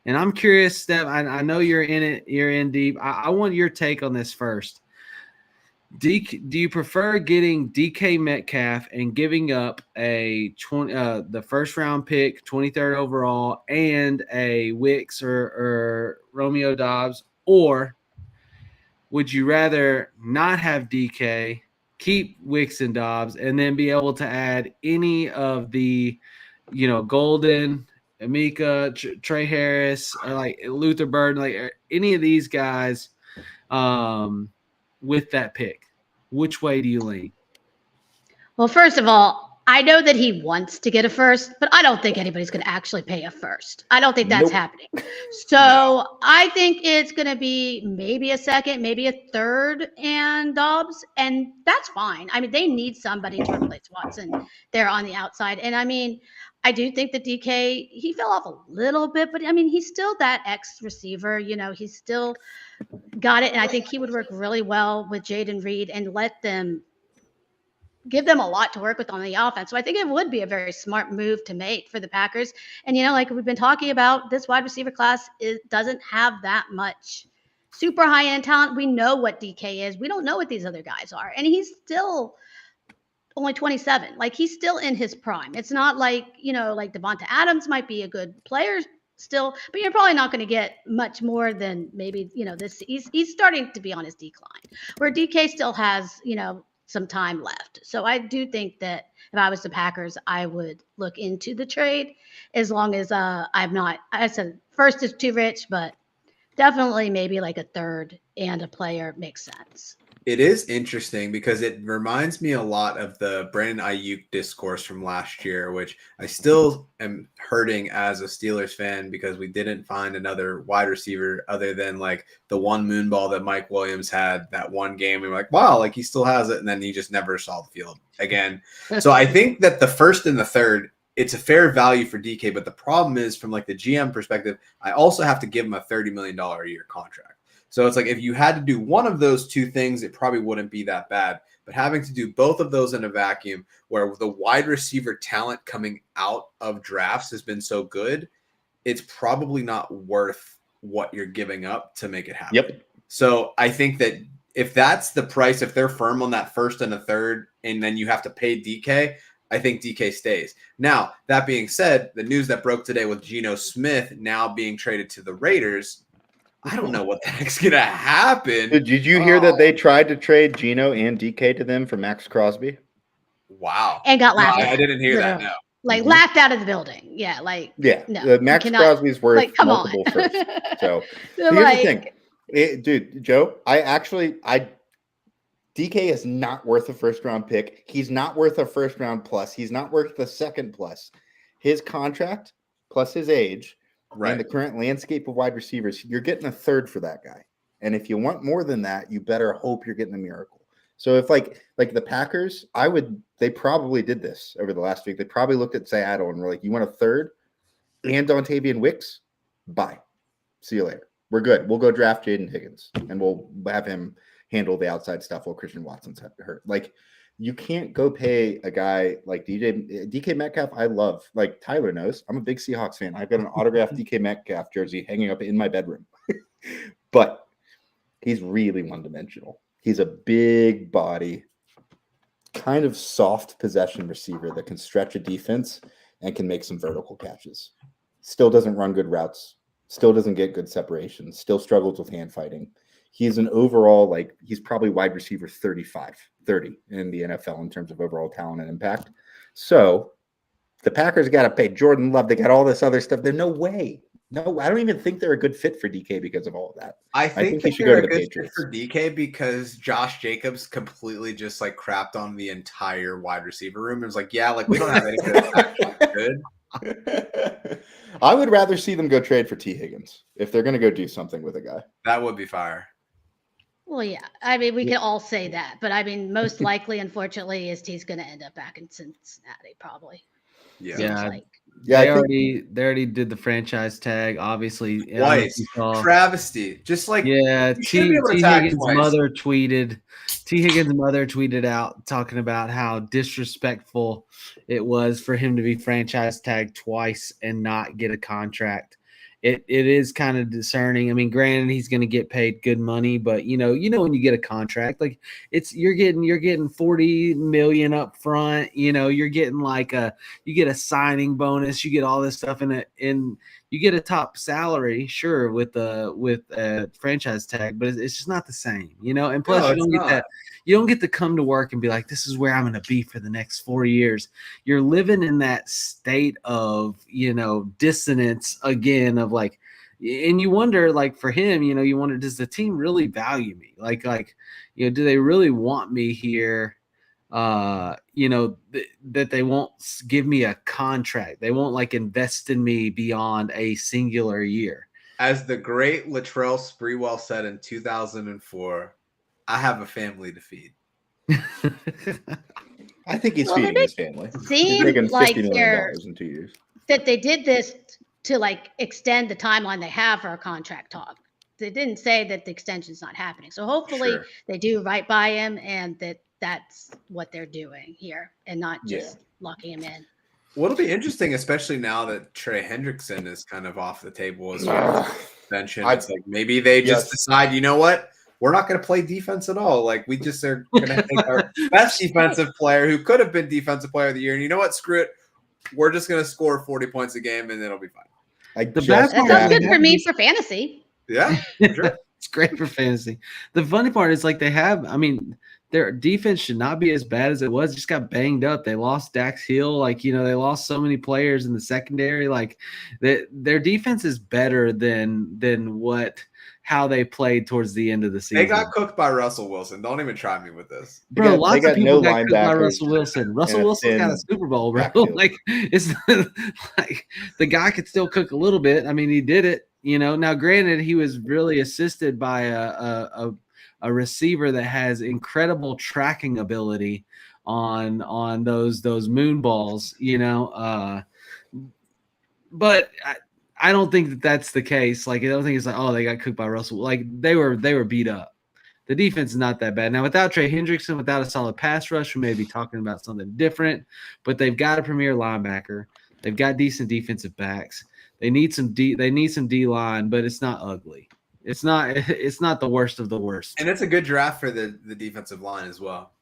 And I'm curious, Steph. I know you're in it. You're in deep. I want your take on this first. Do you prefer getting DK Metcalf and giving up the first round pick, 23rd overall, and a Wicks or Romeo Doubs, or would you rather not have DK, keep Wicks and Doubs, and then be able to add any of the, Golden, Amika, Trey Harris, or like Luther Burden, like any of these guys, with that pick? Which way do you lean? Well, first of all, I know that he wants to get a first, but I don't think anybody's going to actually pay a first. I don't think that's happening. So I think it's going to be maybe a second, maybe a third and Dobbs, and that's fine. I mean, they need somebody to replace Watson there on the outside. And I mean, I do think that DK, he fell off a little bit, but I mean, he's still that X receiver. He's still got it. And I think he would work really well with Jaden Reed and give them a lot to work with on the offense. So I think it would be a very smart move to make for the Packers. And, like we've been talking about, this wide receiver class doesn't have that much super high-end talent. We know what DK is. We don't know what these other guys are. And he's still only 27. Like, he's still in his prime. It's not like, like Devonta Adams might be a good player still, but you're probably not going to get much more than maybe, this. He's starting to be on his decline, where DK still has, some time left. So I do think that if I was the Packers, I would look into the trade, as long as I said first is too rich, but definitely maybe like a third and a player makes sense. It is interesting because it reminds me a lot of the Brandon Ayuk discourse from last year, which I still am hurting as a Steelers fan because we didn't find another wide receiver other than like the one moon ball that Mike Williams had that one game. And we're like, wow, like he still has it. And then he just never saw the field again. So I think that the first and the third, it's a fair value for DK. But the problem is, from like the GM perspective, I also have to give him a $30 million a year contract. So it's like if you had to do one of those two things, it probably wouldn't be that bad. But having to do both of those in a vacuum, where the wide receiver talent coming out of drafts has been so good, it's probably not worth what you're giving up to make it happen. Yep. So I think that if that's the price, if they're firm on that first and a third, and then you have to pay DK, I think DK stays. Now, that being said, the news that broke today with Geno Smith now being traded to the Raiders, I don't know what the heck's going to happen. Did you hear that they tried to trade Geno and DK to them for Max Crosby? Wow. And got laughed at. I didn't hear that, no. Like, laughed out of the building. Yeah, like, no. Max Crosby's worth like, come multiple on. firsts. So here's the thing. Dude, Joe, DK is not worth a first-round pick. He's not worth a first-round plus. He's not worth a second plus. His contract plus his age, right, and the current landscape of wide receivers, you're getting a third for that guy. And if you want more than that, you better hope you're getting a miracle. So if like the Packers, they probably did this over the last week. They probably looked at Seattle and were like, you want a third and Dontavian Wicks? Bye. See you later. We're good. We'll go draft Jaden Higgins and we'll have him handle the outside stuff while Christian Watson's hurt. Like, you can't go pay a guy like DK Metcalf. I love, like Tyler knows, I'm a big Seahawks fan. I've got an autographed DK Metcalf jersey hanging up in my bedroom. But he's really one-dimensional. He's a big body, kind of soft possession receiver that can stretch a defense and can make some vertical catches. Still doesn't run good routes. Still doesn't get good separation. Still struggles with hand fighting. He's an overall, he's probably wide receiver 30 in the NFL in terms of overall talent and impact. So the Packers got to pay Jordan Love. They got all this other stuff. There's no way No, I don't even think they're a good fit for DK because of all of that. I think he should go to the Patriots for DK because Josh Jacobs completely just like crapped on the entire wide receiver room. It was like, yeah, like we don't have any good. I would rather see them go trade for T. Higgins if they're going to go do something with a guy. That would be fire. Well, yeah. I mean, we can all say that, but I mean, most likely, unfortunately, is he's going to end up back in Cincinnati, probably. Yeah. Yeah, they already did the franchise tag. Obviously, twice. Travesty. Just like T. Higgins' mother tweeted out talking about how disrespectful it was for him to be franchise tagged twice and not get a contract. It is kind of discerning. I mean, granted, he's going to get paid good money, but you know when you get a contract, like you're getting 40 million up front. You know, you're getting you get a signing bonus, you get all this stuff in you get a top salary, sure, with a franchise tag, but it's just not the same, you know. And plus, you don't get to come to work and be like, this is where I'm going to be for the next 4 years. You're living in that state of, dissonance again of like, and you wonder, like for him, you wonder, does the team really value me? Like, do they really want me here? That they won't give me a contract. They won't like invest in me beyond a singular year. As the great Latrell Sprewell said in 2004, I have a family to feed. I think he's feeding his family. Seems like $50 million in 2 years. That they did this to like extend the timeline they have for a contract talk. They didn't say that the extension's not happening. So hopefully they do right by him and that's what they're doing here and not just locking him in. What'll be interesting, especially now that Trey Hendrickson is kind of off the table as well. It's like maybe they just decide, you know what? We're not going to play defense at all. Like we just are going to take our best defensive player who could have been defensive player of the year. And you know what? Screw it. We're just going to score 40 points a game and it'll be fine. That sounds good for me for fantasy. Yeah, sure. It's great for fantasy. The funny part is like their defense should not be as bad as it was. It just got banged up. They lost Dax Hill. They lost so many players in the secondary. Their defense is better than how they played towards the end of the season. They got cooked by Russell Wilson. Don't even try me with this. Bro, lots of people got cooked by Russell Wilson. Russell Wilson got a Super Bowl, bro. It's like the guy could still cook a little bit. I mean, he did it, Now, granted, he was really assisted by a receiver that has incredible tracking ability on those moon balls, but I don't think that that's the case. I don't think it's like, oh, they got cooked by Russell. They were beat up. The defense is not that bad. Now, without Trey Hendrickson, without a solid pass rush, we may be talking about something different, but they've got a premier linebacker. They've got decent defensive backs. They need some D line, but it's not ugly. It's not the worst of the worst. And it's a good draft for the defensive line as well.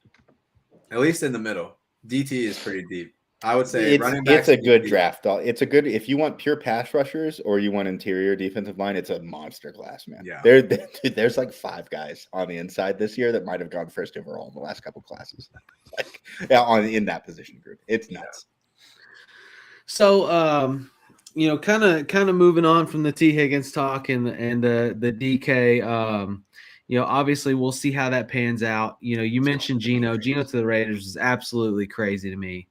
At least in the middle. DT is pretty deep. I would say it's a good draft. It's a good, if you want pure pass rushers or you want interior defensive line, it's a monster class, man. Yeah. There's like 5 guys on the inside this year that might have gone first overall in the last couple classes. In that position group. It's nuts. So kind of moving on from the T. Higgins talk and the DK, obviously we'll see how that pans out. You mentioned Geno. Geno to the Raiders is absolutely crazy to me,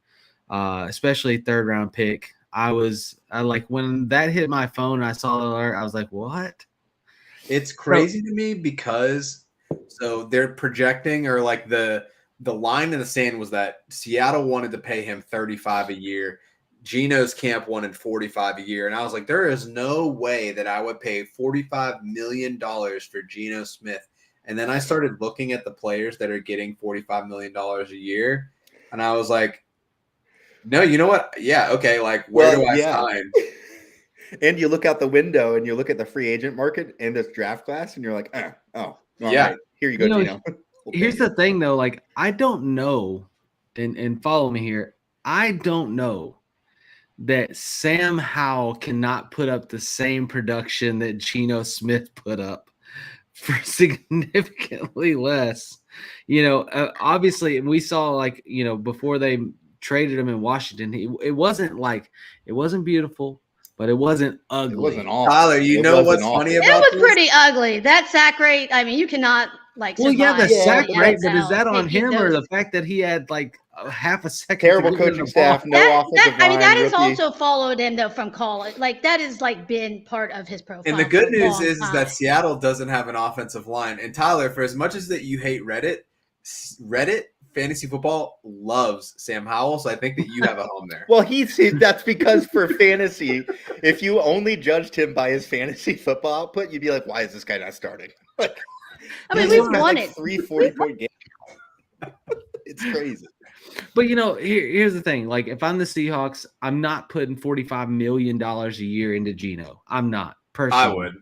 especially 3rd round pick. I when that hit my phone and I saw the alert, I was like, what? It's crazy to me because they're projecting, or like the line in the sand was that Seattle wanted to pay him $35 a year. Geno's camp wanted $45 a year. And I was like, there is no way that I would pay $45 million for Geno Smith. And then I started looking at the players that are getting $45 million a year. And I was like, no, you know what? Yeah, okay. Where do I sign? And you look out the window and you look at the free agent market in this draft class and you're like, yeah. Right. Here you go, Geno. Here's the thing, though. I don't know, and follow me here. I don't know that Sam Howell cannot put up the same production that Geno Smith put up for significantly less. Obviously, we saw before they traded him in Washington, it wasn't beautiful, but it wasn't ugly. It wasn't awful. Tyler, you It know wasn't what's awful. funny It about was this? pretty ugly. That sack rate, I mean, you cannot like Well, yeah, the survive sack in the rate, but is NFL that on taking him or those- the fact that he had like a half a second? Terrible to get rid of coaching the staff, ball? no that, offensive I mean, line, that has rookie. also followed him though from college. Like that has like been part of his profile. And the for good a news long is time. that Seattle doesn't have an offensive line. And Tyler, for as much as that you hate Reddit, fantasy football loves Sam Howell. So I think that you have a home there. Well, that's because for fantasy, if you only judged him by his fantasy football output, you'd be like, why is this guy not starting? Like, I mean, he's we've got, won like it. 3 40-point games. It's crazy. But here's the thing: like, if I'm the Seahawks, I'm not putting $45 million a year into Geno. I'm not personally. I would.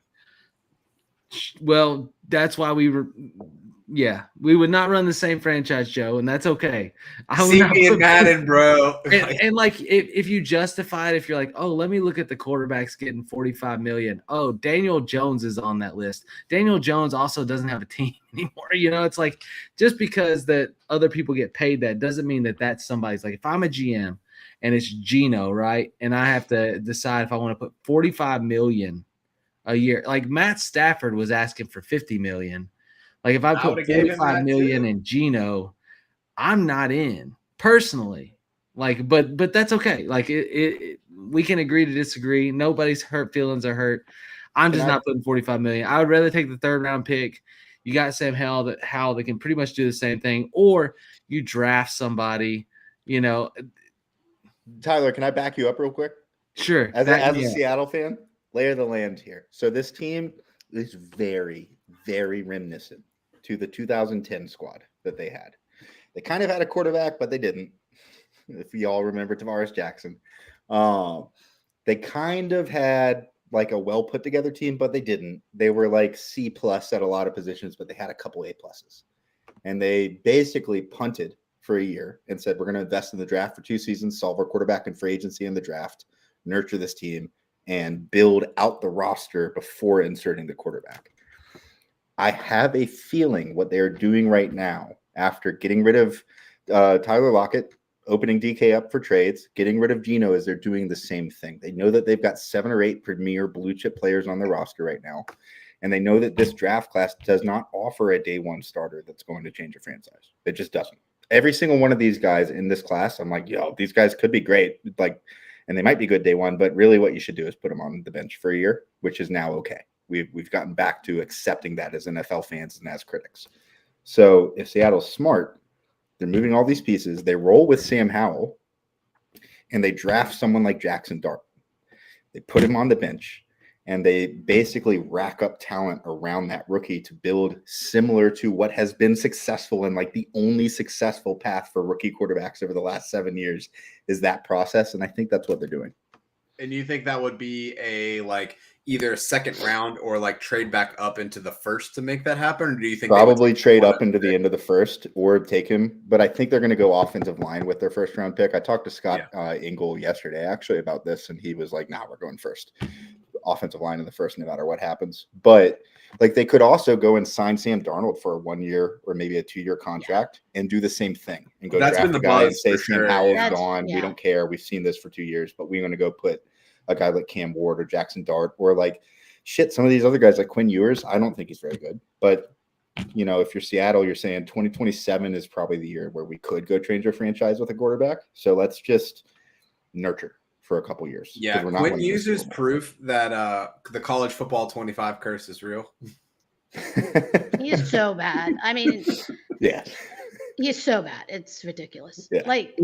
Well, that's why we would not run the same franchise, Joe, and that's okay. I would See not me in put- Madden, bro. and like if you justify it, if you're like, oh, let me look at the quarterbacks getting $45 million. Oh, Daniel Jones is on that list. Daniel Jones also doesn't have a team anymore. It's like just because that other people get paid that doesn't mean that that's somebody's. Like if I'm a GM and it's Geno, right, and I have to decide if I want to put $45 million a year. Like Matt Stafford was asking for $50 million. Like if I put would've gave him $45 that million too. in Geno, I'm not in personally. Like, but that's okay. Like we can agree to disagree. Nobody's feelings are hurt. I'm just not putting $45 million. I would rather take the 3rd round pick. You got Sam Howell that can pretty much do the same thing, or you draft somebody. Tyler, can I back you up real quick? Sure. As a Seattle fan, lay of the land here. So this team is very, very reminiscent to the 2010 squad that they had. They kind of had a quarterback, but they didn't. If you all remember Tavares Jackson. They kind of had like a well put together team, but they didn't. They were like C+ at a lot of positions, but they had a couple A+. And they basically punted for a year and said, we're going to invest in the draft for 2 seasons, solve our quarterback and free agency in the draft, nurture this team, and build out the roster before inserting the quarterback. I have a feeling what they're doing right now, after getting rid of Tyler Lockett, opening DK up for trades, getting rid of Geno, is they're doing the same thing. They know that they've got 7 or 8 premier blue chip players on their roster right now. And they know that this draft class does not offer a day one starter that's going to change a franchise. It just doesn't. Every single one of these guys in this class, I'm like, these guys could be great. Like, and they might be good day one, but really what you should do is put them on the bench for a year, which is now okay. We've gotten back to accepting that as NFL fans and as critics. So if Seattle's smart, they're moving all these pieces. They roll with Sam Howell, and they draft someone like Jackson Dart. They put him on the bench, and they basically rack up talent around that rookie to build similar to what has been successful, and like the only successful path for rookie quarterbacks over the last 7 years is that process. And I think that's what they're doing. And you think that would be either a 2nd round or like trade back up into the 1st to make that happen? Or do you think probably trade up into the end of the 1st or take him? But I think they're going to go offensive line with their 1st round pick. I talked to Scott Ingle yesterday actually about this, and he was like, nah, we're going 1st. Offensive line in the 1st, no matter what happens. But like they could also go and sign Sam Darnold for a 1 year or maybe a 2-year contract and do the same thing and go draft the guy and say Sam Howell's gone. We don't care. We've seen this for 2 years, but we're going to go put a guy like Cam Ward or Jackson Dart or like some of these other guys like Quinn Ewers. I don't think he's very good, but if you're Seattle, you're saying 2027 is probably the year where we could go change our franchise with a quarterback. So let's just nurture for a couple years. Yeah, Quinn Ewers is proof that the college football 25 curse is real. He is so bad. I mean, yeah, he is so bad. It's ridiculous. Yeah. Like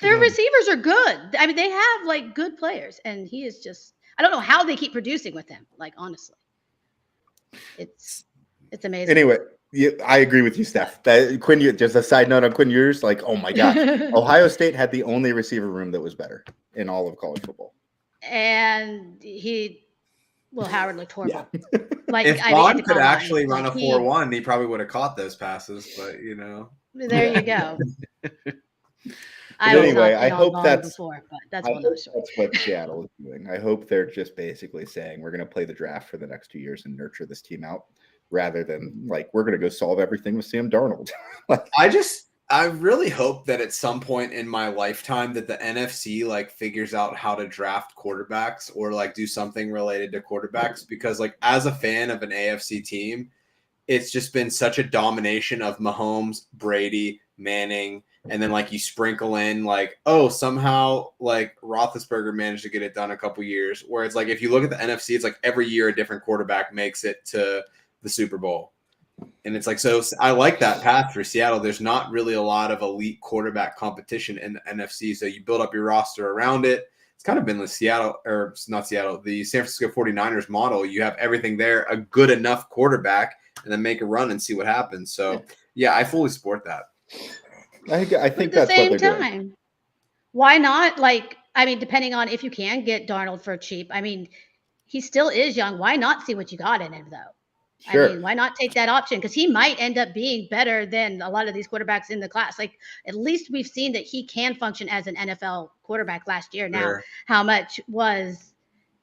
their receivers are good. I mean, they have like good players, and he is just. I don't know how they keep producing with him. Like honestly, it's amazing. Anyway. Yeah, I agree with you, Steph. Just a side note on Quinn Ewers, like, oh my God. Ohio State had the only receiver room that was better in all of college football. And Howard looked horrible. Yeah. Like if Vaughn could actually run a 4.1, he probably would have caught those passes, but There you go. Anyway, I hope that's before, but that's one of those stories. That's what Seattle is doing. I hope they're just basically saying we're going to play the draft for the next 2 years and nurture this team out, rather than like we're going to go solve everything with Sam Darnold. I really hope that at some point in my lifetime that the NFC like figures out how to draft quarterbacks or like do something related to quarterbacks, because like as a fan of an AFC team, it's just been such a domination of Mahomes, Brady, Manning, and then like you sprinkle in like, oh, somehow like Roethlisberger managed to get it done a couple years. Where it's like if you look at the NFC, it's like every year a different quarterback makes it to the Super Bowl. And it's like, so I like that path for Seattle. There's not really a lot of elite quarterback competition in the NFC. So you build up your roster around it. It's kind of been the Seattle, or not Seattle, the San Francisco 49ers model. You have everything there, a good enough quarterback, and then make a run and see what happens. So, yeah, I fully support that. I think At the that's same what they're time, doing. why not? Like, I mean, depending on if you can get Darnold for cheap. I mean, he still is young. Why not see what you got in him, though? Sure. I mean, why not take that option? Because he might end up being better than a lot of these quarterbacks in the class. Like, at least we've seen that he can function as an NFL quarterback last year. Now, Sure. how much was,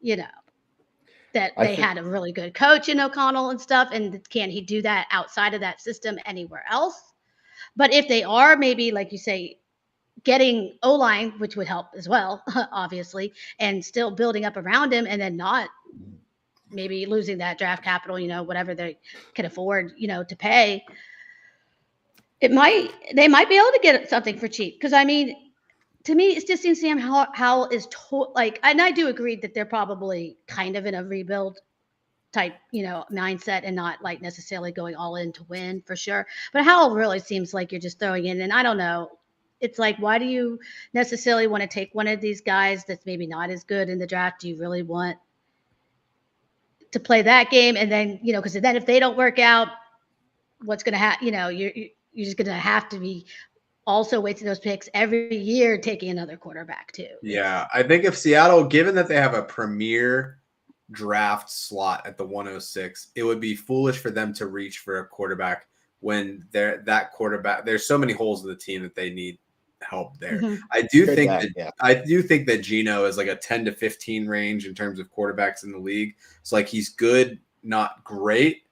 that I they think- had a really good coach in O'Connell and stuff, and can he do that outside of that system anywhere else? But if they are maybe, like you say, getting O-line, which would help as well, obviously, and still building up around him, and then not maybe losing that draft capital, whatever they can afford, to pay, they might be able to get something for cheap. Because I mean, to me, it just seems Sam Howell is and I do agree that they're probably kind of in a rebuild type, mindset and not like necessarily going all in to win for sure. But Howell really seems like you're just throwing in, and I don't know. It's like, why do you necessarily want to take one of these guys that's maybe not as good in the draft? Do you really want to play that game? And then, because then if they don't work out, what's going to happen? You're just going to have to be also wasting those picks every year, taking another quarterback too. Yeah, I think if Seattle, given that they have a premier draft slot at the 106, it would be foolish for them to reach for a quarterback when that quarterback, there's so many holes in the team that they need help there. Mhm. I do Good think that, that yeah. I do think that Geno is like a 10 to 15 range in terms of quarterbacks in the league. It's like he's good, not great,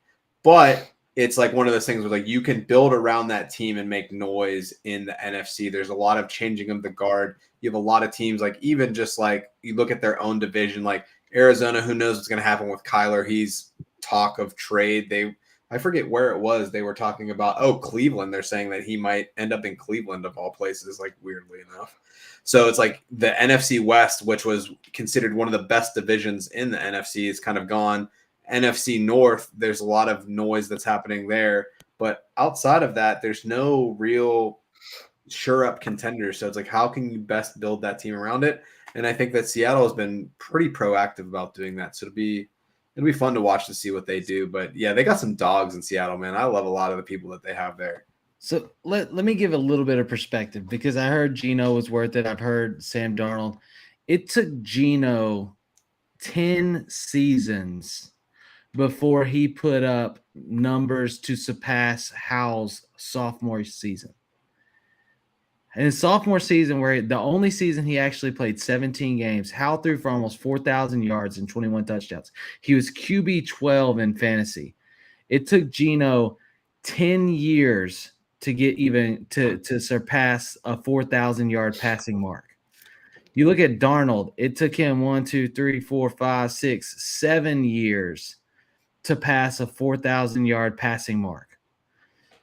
but it's like one of those things where like you can build around that team and make noise in the NFC. There's a lot of changing of the guard. You have a lot of teams, like even just like you look at their own division, like Arizona, who knows what's going to happen with Kyler? He's talk of trade. I forget where it was. They were talking about, Cleveland. They're saying that he might end up in Cleveland of all places, like weirdly enough. So it's like the NFC West, which was considered one of the best divisions in the NFC, is kind of gone. NFC North, there's a lot of noise that's happening there. But outside of that, there's no real sure up contenders. So it's like, how can you best build that team around it? And I think that Seattle has been pretty proactive about doing that. So it'll be fun to watch to see what they do. But yeah, they got some dogs in Seattle, man. I love a lot of the people that they have there. So let me give a little bit of perspective, because I heard Geno was worth it. I've heard Sam Darnold. It took Geno 10 seasons before he put up numbers to surpass Howell's sophomore season. In his sophomore season, where the only season he actually played 17 games, Howell threw for almost 4,000 yards and 21 touchdowns. He was QB 12 in fantasy. It took Geno 10 years to get even to surpass a 4,000-yard passing mark. You look at Darnold, it took him 7 years to pass a 4,000-yard passing mark.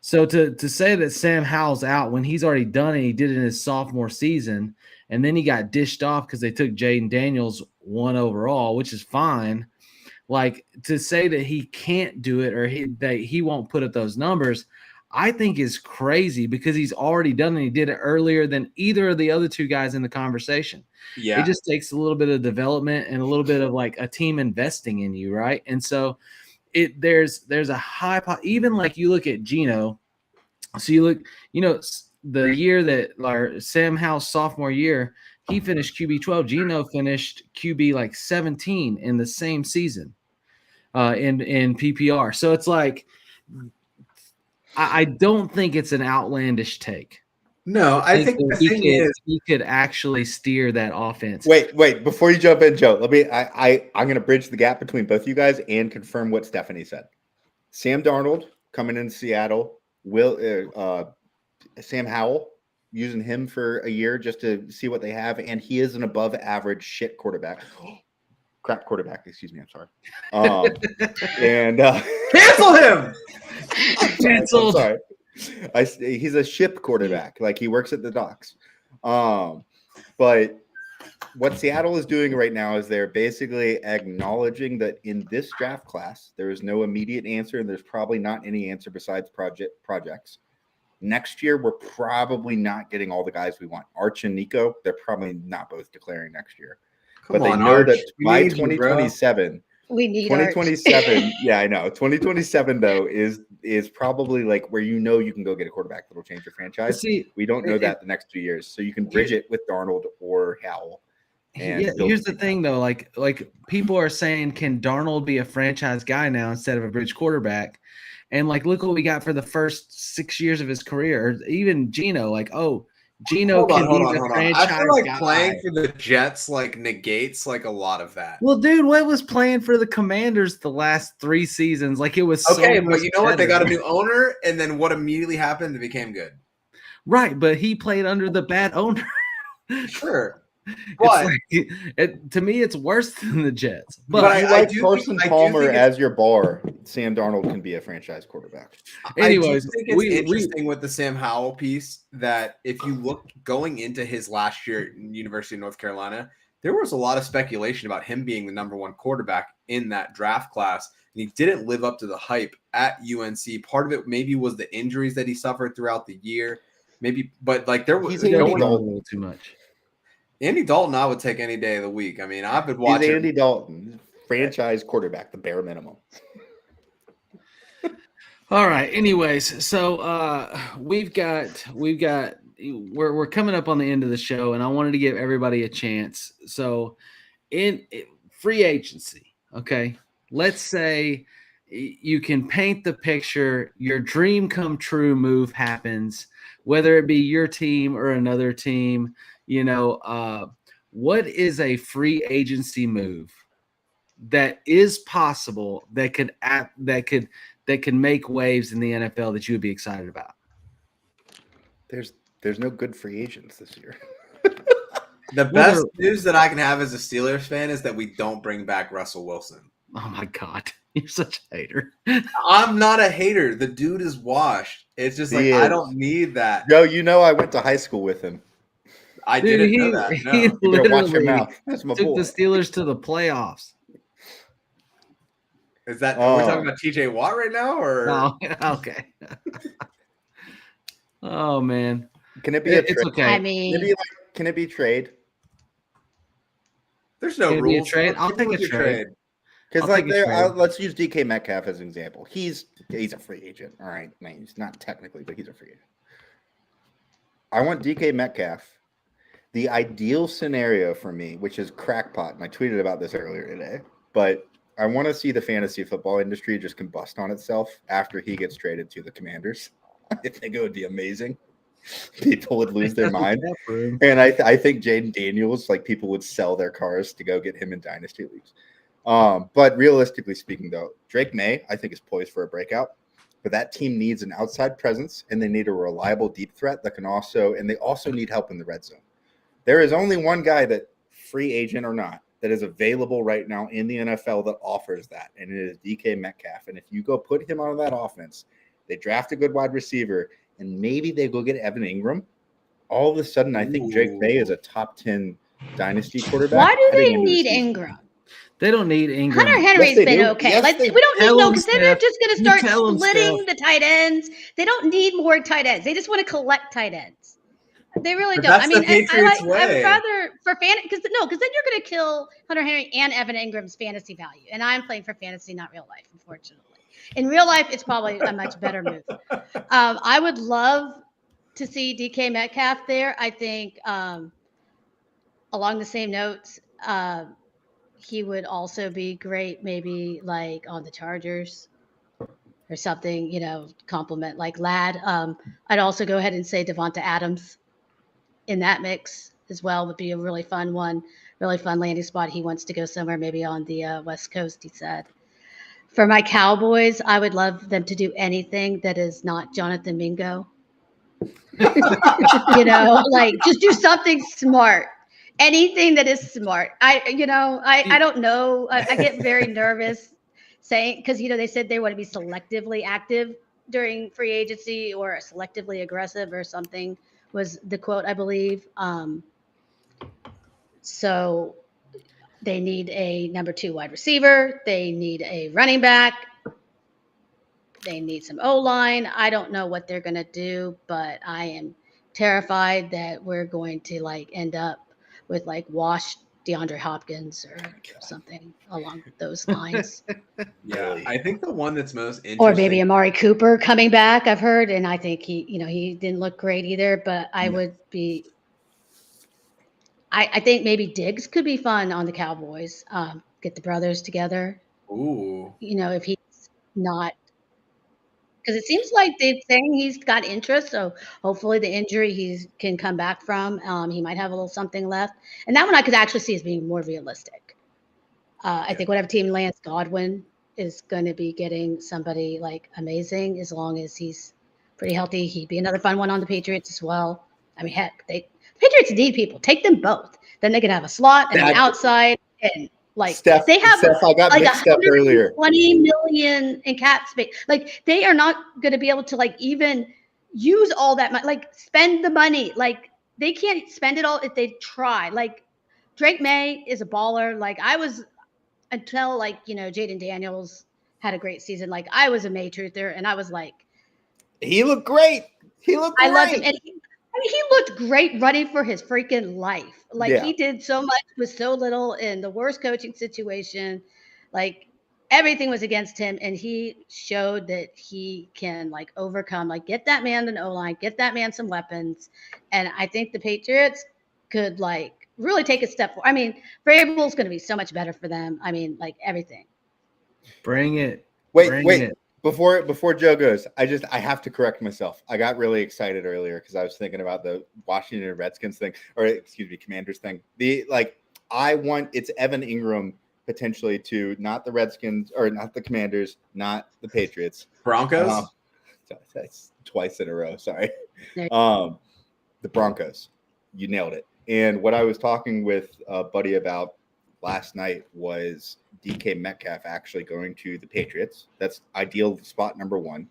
So to say that Sam Howell's out when he's already done it, he did it in his sophomore season, and then he got dished off because they took Jaden Daniels 1 overall, which is fine. Like, to say that he can't do it or that he won't put up those numbers, I think is crazy, because he's already done it. He did it earlier than either of the other two guys in the conversation. Yeah. It just takes a little bit of development and a little bit of like a team investing in you, right? And so there's a high even like you look at Geno. So you look, the year that Sam Howell's sophomore year, he finished QB 12. Geno finished QB like 17 in the same season in PPR. So it's like, I don't think it's an outlandish take. No, I think the thing is, he could actually steer that offense. Wait, before you jump in, Joe, I'm going to bridge the gap between both you guys and confirm what Stephanie said. Sam Darnold coming into Seattle will Sam Howell, using him for a year just to see what they have, and he is an above average shit quarterback. Crap quarterback, excuse me, I'm sorry. And Cancel him. Canceled. I'm sorry. He's a ship quarterback, like he works at the docks. But what Seattle is doing right now is they're basically acknowledging that in this draft class, there is no immediate answer, and there's probably not any answer besides projects. Next year, we're probably not getting all the guys we want. Arch and Nico, they're probably not both declaring next year. But they know that by 2027, we need 2027. Yeah, I know. 2027 though is probably like where you can go get a quarterback that'll change your franchise. See, we don't know that the next 2 years, so you can bridge it with Darnold or Howell. Yeah, here's the thing though, like people are saying, can Darnold be a franchise guy now instead of a bridge quarterback? And like, look what we got for the first 6 years of his career, or even Geno. Like, Geno can be the franchise I feel like guy. playing for the Jets like negates like a lot of that. Well, dude, what was playing for the Commanders the last 3 seasons? Like, it was okay, but you know what? They got a new owner, and then what immediately happened? They became good. Right, but he played under the bad owner. Sure. But to me, it's worse than the Jets. But I do Carson Palmer as your bar. Sam Darnold can be a franchise quarterback. Anyways, I think it's interesting with the Sam Howell piece that if you look going into his last year at University of North Carolina, there was a lot of speculation about him being the number 1 quarterback in that draft class. And he didn't live up to the hype at UNC. Part of it maybe was the injuries that he suffered throughout the year. Maybe, but like there was a little too much. Andy Dalton, I would take any day of the week. I mean, I've been watching. He's Andy Dalton, franchise quarterback, the bare minimum. All right. Anyways, so we're coming up on the end of the show, and I wanted to give everybody a chance. So, in free agency, okay, let's say you can paint the picture. Your dream come true move happens, whether it be your team or another team. What is a free agency move that is possible that can make waves in the NFL that you would be excited about? There's no good free agents this year. The best news that I can have as a Steelers fan is that we don't bring back Russell Wilson. Oh my God, you're such a hater. I'm not a hater. The dude is washed. It's just like I don't need that. Yo, I went to high school with him. I didn't know that. No. He literally watch your mouth. That's my took boy. the Steelers to the playoffs. Is that we're talking about TJ Watt right now, or okay? Oh man, can it be a it's trade? okay. I mean, can it be trade? There's no Can it rules. be a trade? I'll take a trade. Because let's use DK Metcalf as an example. He's a free agent. All right, man, he's not technically, but he's a free agent. I want DK Metcalf. The ideal scenario for me, which is crackpot, and I tweeted about this earlier today, but I want to see the fantasy football industry just combust on itself after he gets traded to the Commanders. I think it would be amazing. People would lose their mind. And I think Jaden Daniels, like people would sell their cars to go get him in dynasty leagues. But realistically speaking, though, Drake May, I think, is poised for a breakout. But that team needs an outside presence, and they need a reliable deep threat that can they also need help in the red zone. There is only one guy that, free agent or not, that is available right now in the NFL that offers that, and it is DK Metcalf. And if you go put him on that offense, they draft a good wide receiver, and maybe they go get Evan Ingram, all of a sudden I think Drake May is a top 10 dynasty quarterback. Why do they need Ingram? They don't need Ingram. Hunter Henry's been okay. Yes, we don't need because then they're just going to start tell splitting the tight ends. They don't need more tight ends. They just want to collect tight ends. They really don't. That's I mean, the Patriots I way. would rather for because then you're going to kill Hunter Henry and Evan Ingram's fantasy value. And I'm playing for fantasy, not real life, unfortunately. In real life, it's probably a much better move. I would love to see DK Metcalf there. I think along the same notes, he would also be great, maybe like on the Chargers or something, compliment like Ladd. I'd also go ahead and say Devonta Adams in that mix as well would be a really fun one, really fun landing spot. He wants to go somewhere maybe on the West Coast, he said. For my Cowboys, I would love them to do anything that is not Jonathan Mingo. You know, like just do something smart. Anything that is smart. I don't know. I get very nervous saying, because they said they want to be selectively active during free agency or selectively aggressive or something was the quote, I believe. So they need a number 2 wide receiver. They need a running back. They need some O-line. I don't know what they're going to do, but I am terrified that we're going to end up with washed DeAndre Hopkins or something along those lines. Yeah, I think the one that's most interesting, or maybe Amari Cooper coming back, I've heard, and I think he didn't look great either, but I would be I think maybe Diggs could be fun on the Cowboys. Get the brothers together. Ooh. If he's not, because it seems like they're saying he's got interest. So hopefully the injury he can come back from. He might have a little something left. And that one I could actually see as being more realistic. I think whatever team lands Godwin is going to be getting somebody amazing as long as he's pretty healthy. He'd be another fun one on the Patriots as well. I mean, heck, Patriots need people. Take them both. Then they can have a slot and an outside and Steph, they have I got mixed up earlier. 20 million in cap space. They are not going to be able to even use all that money. Spend the money. They can't spend it all if they try. Drake May is a baller. I was until Jaden Daniels had a great season. I was a May truther and I was he looked great. I loved him. And he looked great running for his freaking life. He did so much with so little in the worst coaching situation. Everything was against him. And he showed that he can overcome, get that man an O-line, get that man some weapons. And I think the Patriots could really take a step forward. I mean, Vrabel's going to be so much better for them. I mean, everything. Bring it. Wait. Before Joe goes, I have to correct myself. I got really excited earlier because I was thinking about the Washington Redskins thing, or excuse me, Commanders thing. It's Evan Ingram potentially to not the Redskins or not the Commanders, not the Patriots. Broncos? That's twice in a row. Sorry. The Broncos. You nailed it. And what I was talking with a buddy about last night was DK Metcalf actually going to the Patriots. That's ideal spot number 1.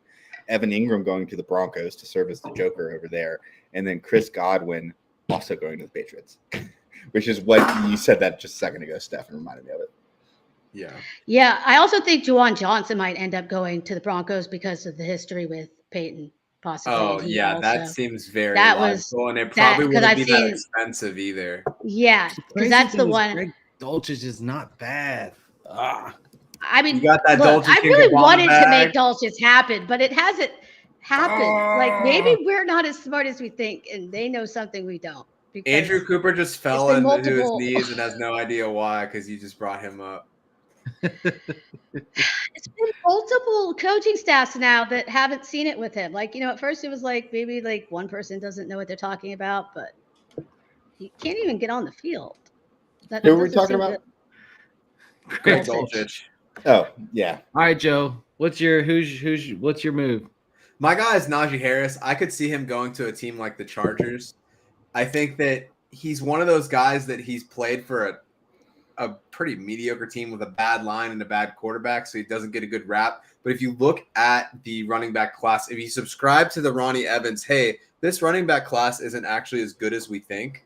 Evan Ingram going to the Broncos to serve as the Joker over there. And then Chris Godwin also going to the Patriots, which is what you said that just a second ago, Steph, and reminded me of it. Yeah. Yeah. I also think Juwan Johnson might end up going to the Broncos because of the history with Peyton. Possibly. Oh, yeah. That seems very logical, and it probably wouldn't be that expensive either. Yeah. Because that's the one. Greg Dulcich is not bad. I mean, you got that look, I really wanted to make Dulcich happen, but it hasn't happened. Maybe we're not as smart as we think, and they know something we don't. Andrew Cooper just fell into his knees and has no idea why because you just brought him up. It's been multiple coaching staffs now that haven't seen it with him. At first it was maybe one person doesn't know what they're talking about, but he can't even get on the field. Who were we talking about? Greg Dulcich. Oh, yeah. All right, Joe. What's your move? My guy is Najee Harris. I could see him going to a team like the Chargers. I think that he's one of those guys that he's played for a pretty mediocre team with a bad line and a bad quarterback, so he doesn't get a good rap. But if you look at the running back class, if you subscribe to the Ronnie Evans, hey, this running back class isn't actually as good as we think,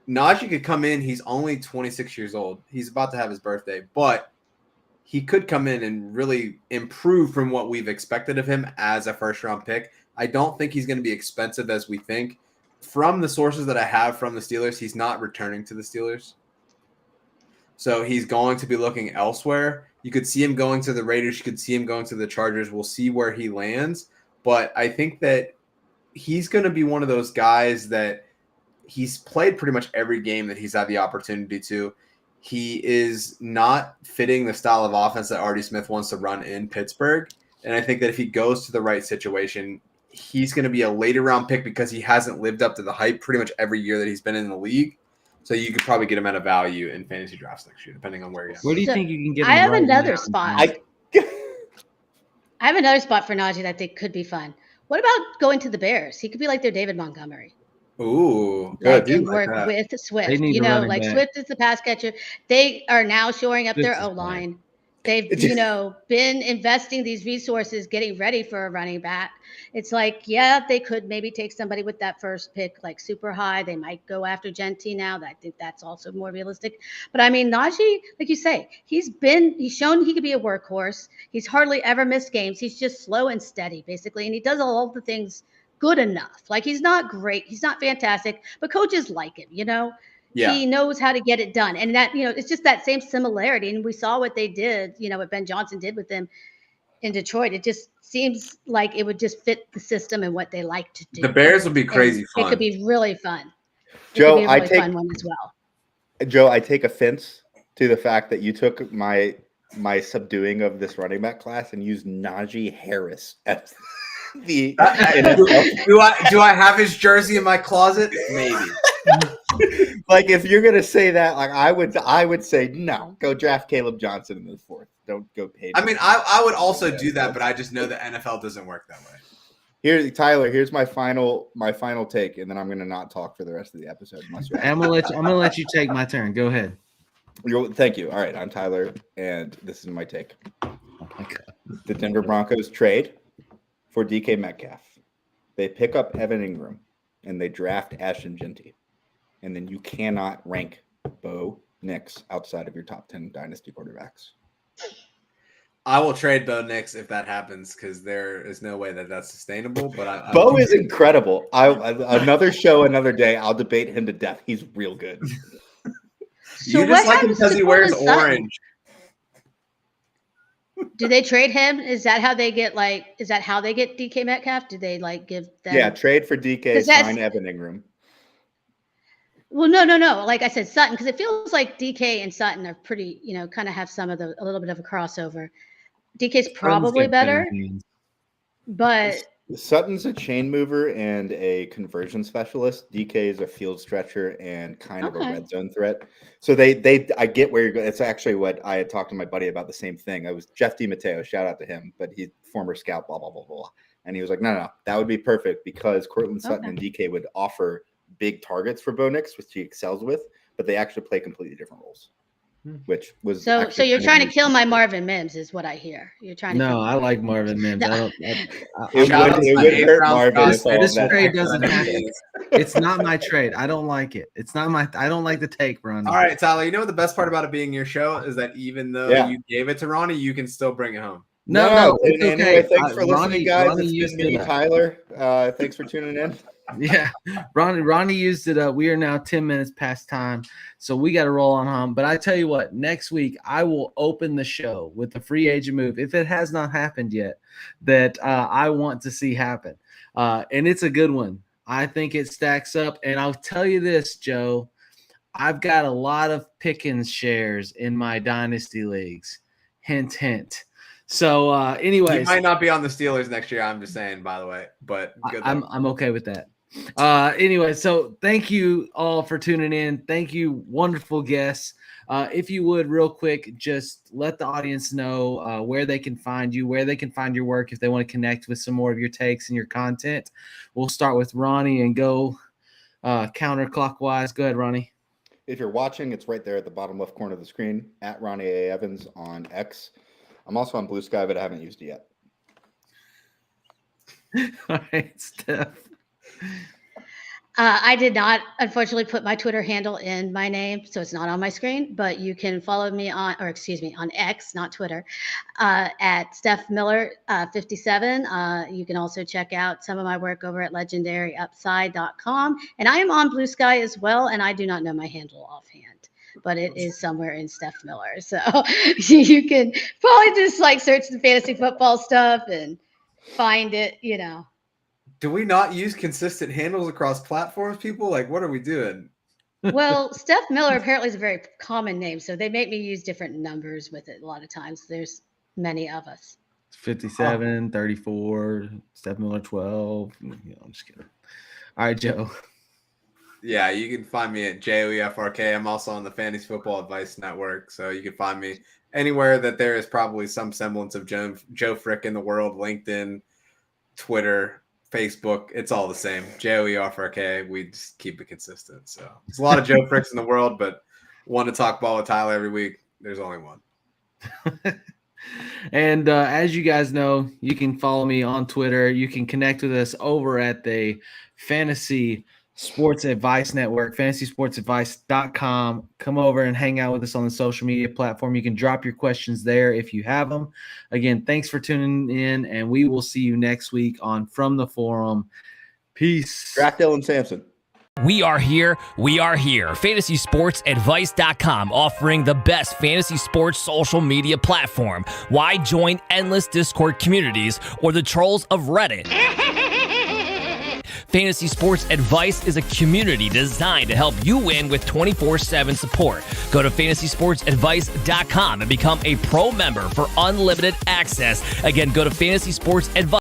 Najee could come in. He's only 26 years old. He's about to have his birthday, but he could come in and really improve from what we've expected of him as a first-round pick. I don't think he's going to be expensive as we think. From the sources that I have from the Steelers, he's not returning to the Steelers. So he's going to be looking elsewhere. You could see him going to the Raiders. You could see him going to the Chargers. We'll see where he lands. But I think that he's going to be one of those guys that he's played pretty much every game that he's had the opportunity to. He is not fitting the style of offense that Artie Smith wants to run in Pittsburgh. And I think that if he goes to the right situation, he's going to be a later round pick because he hasn't lived up to the hype pretty much every year that he's been in the league. So you could probably get him at a value in fantasy drafts next year, depending on where he is. Where do you think you can get him? I have right another now? spot. I have another spot for Najee that I think could be fun. What about going to the Bears? He could be like their David Montgomery. Ooh, Like, good. and work with Swift. need You a know, running like back. Swift is the pass catcher. They are now shoring up their Swift is O-line. They've, you know, been investing these resources, getting ready for a running back. It's like, yeah, they could maybe take somebody with that first pick, like super high. They might go after Genti now. I think that's also more realistic. But I mean, Najee, like you say, he's shown he could be a workhorse. He's hardly ever missed games. He's just slow and steady, basically. And he does all the things good enough. Like, he's not great. He's not fantastic, but coaches like him, you know? Yeah. He knows how to get it done. And that, you know, it's just that same similarity. And we saw what they did, you know, what Ben Johnson did with them in Detroit. It just seems like it would just fit the system and what they like to do. The Bears would be crazy fun. It could be really fun. Joe, it could be a really fun one as well. Joe, I take offense to the fact that you took my subduing of this running back class and used Najee Harris as the do I have his jersey in my closet? Maybe. Like, if you're gonna say that, like, I would say no. Go draft Caleb Johnson in the 4th. Don't go pay. I mean, I would also do that, but I just know the NFL doesn't work that way. Here, Tyler. Here's my final take, and then I'm gonna not talk for the rest of the episode. I'm gonna let you take my turn. Go ahead. Thank you. All right, I'm Tyler, and this is my take. Oh my God. The Denver Broncos trade for DK Metcalf. They pick up Evan Ingram, and they draft Ashton Genti. And then you cannot rank Bo Nix outside of your top 10 dynasty quarterbacks. I will trade Bo Nix if that happens, because there is no way that that's sustainable. But Bo is incredible. Another show, another day. I'll debate him to death. He's real good. So you just like him because he wears orange. Do they trade him? Is that how they get DK Metcalf? Do they like give them? Yeah, trade for DK, sign Evan Ingram. Well, no. Like I said, Sutton, because it feels like DK and Sutton are pretty, you know, kind of have a little bit of a crossover. DK's probably better, but Sutton's a chain mover and a conversion specialist. DK is a field stretcher and kind of a red zone threat. So I get where you're going. It's actually what I had talked to my buddy about the same thing. I was Jeff DiMatteo, shout out to him, but he's former scout, blah, blah, blah, blah. And he was like, no, that would be perfect because Cortland Sutton and DK would offer big targets for Bo Nix, which he excels with, but they actually play completely different roles. Which was so you're trying to kill my Marvin Mims, is what I hear. You're trying to. No, I like Marvin Mims. It would hurt Marvin. This trade doesn't happen. It's not my trade. I don't like it. It's not my. I don't like the take, Ronnie. All right, Tyler. You know what the best part about it being your show is that even though you gave it to Ronnie, you can still bring it home. No, it's okay. Anyway, thanks for listening, guys. Ronnie It's been me, Tyler. Thanks for tuning in. Yeah, Ronnie used it up. We are now 10 minutes past time, so we got to roll on home. But I tell you what, next week I will open the show with the free agent move, if it has not happened yet, that I want to see happen. And it's a good one. I think it stacks up. And I'll tell you this, Joe, I've got a lot of Pickens shares in my dynasty leagues. Hint, hint. So anyways, you might not be on the Steelers next year. I'm just saying, by the way, but good I'm okay with that. Anyway, so thank you all for tuning in. Thank you, wonderful guests. If you would, real quick, just let the audience know where they can find you, where they can find your work if they want to connect with some more of your takes and your content. We'll start with Ronnie and go counterclockwise. Go ahead, Ronnie. If you're watching, it's right there at the bottom left corner of the screen, at Ronnie A. Evans on X. I'm also on Blue Sky, but I haven't used it yet. All right, Steph. I did not, unfortunately, put my Twitter handle in my name, so it's not on my screen, but you can follow me on X, not Twitter, at Steph Miller 57. You can also check out some of my work over at legendaryupside.com. And I am on Blue Sky as well, and I do not know my handle offhand, but it is somewhere in Steph Miller. So you can probably just like search the fantasy football stuff and find it, you know. Do we not use consistent handles across platforms, people? Like, what are we doing? Well, Steph Miller apparently is a very common name, so they make me use different numbers with it a lot of times. There's many of us. 57, 34, Steph Miller 12. I'm just kidding. All right, Joe. Yeah, you can find me at JOEFRK. I'm also on the Fantasy Football Advice Network, so you can find me anywhere that there is probably some semblance of Joe Freck in the world, LinkedIn, Twitter, Facebook, it's all the same. JOER4K. We just keep it consistent. So there's a lot of Joe Fricks in the world, but one to talk ball with Tyler every week. There's only one. And as you guys know, you can follow me on Twitter. You can connect with us over at the Fantasy Sports Advice Network, fantasysportsadvice.com. Come over and hang out with us on the social media platform. You can drop your questions there if you have them. Again, thanks for tuning in, and we will see you next week on From the Forum. Peace. Draft Dylan Sampson. We are here. We are here. FantasySportsAdvice.com, offering the best fantasy sports social media platform. Why join endless Discord communities or the trolls of Reddit? Fantasy Sports Advice is a community designed to help you win with 24/7 support. Go to FantasySportsAdvice.com and become a pro member for unlimited access. Again, go to FantasySportsAdvice.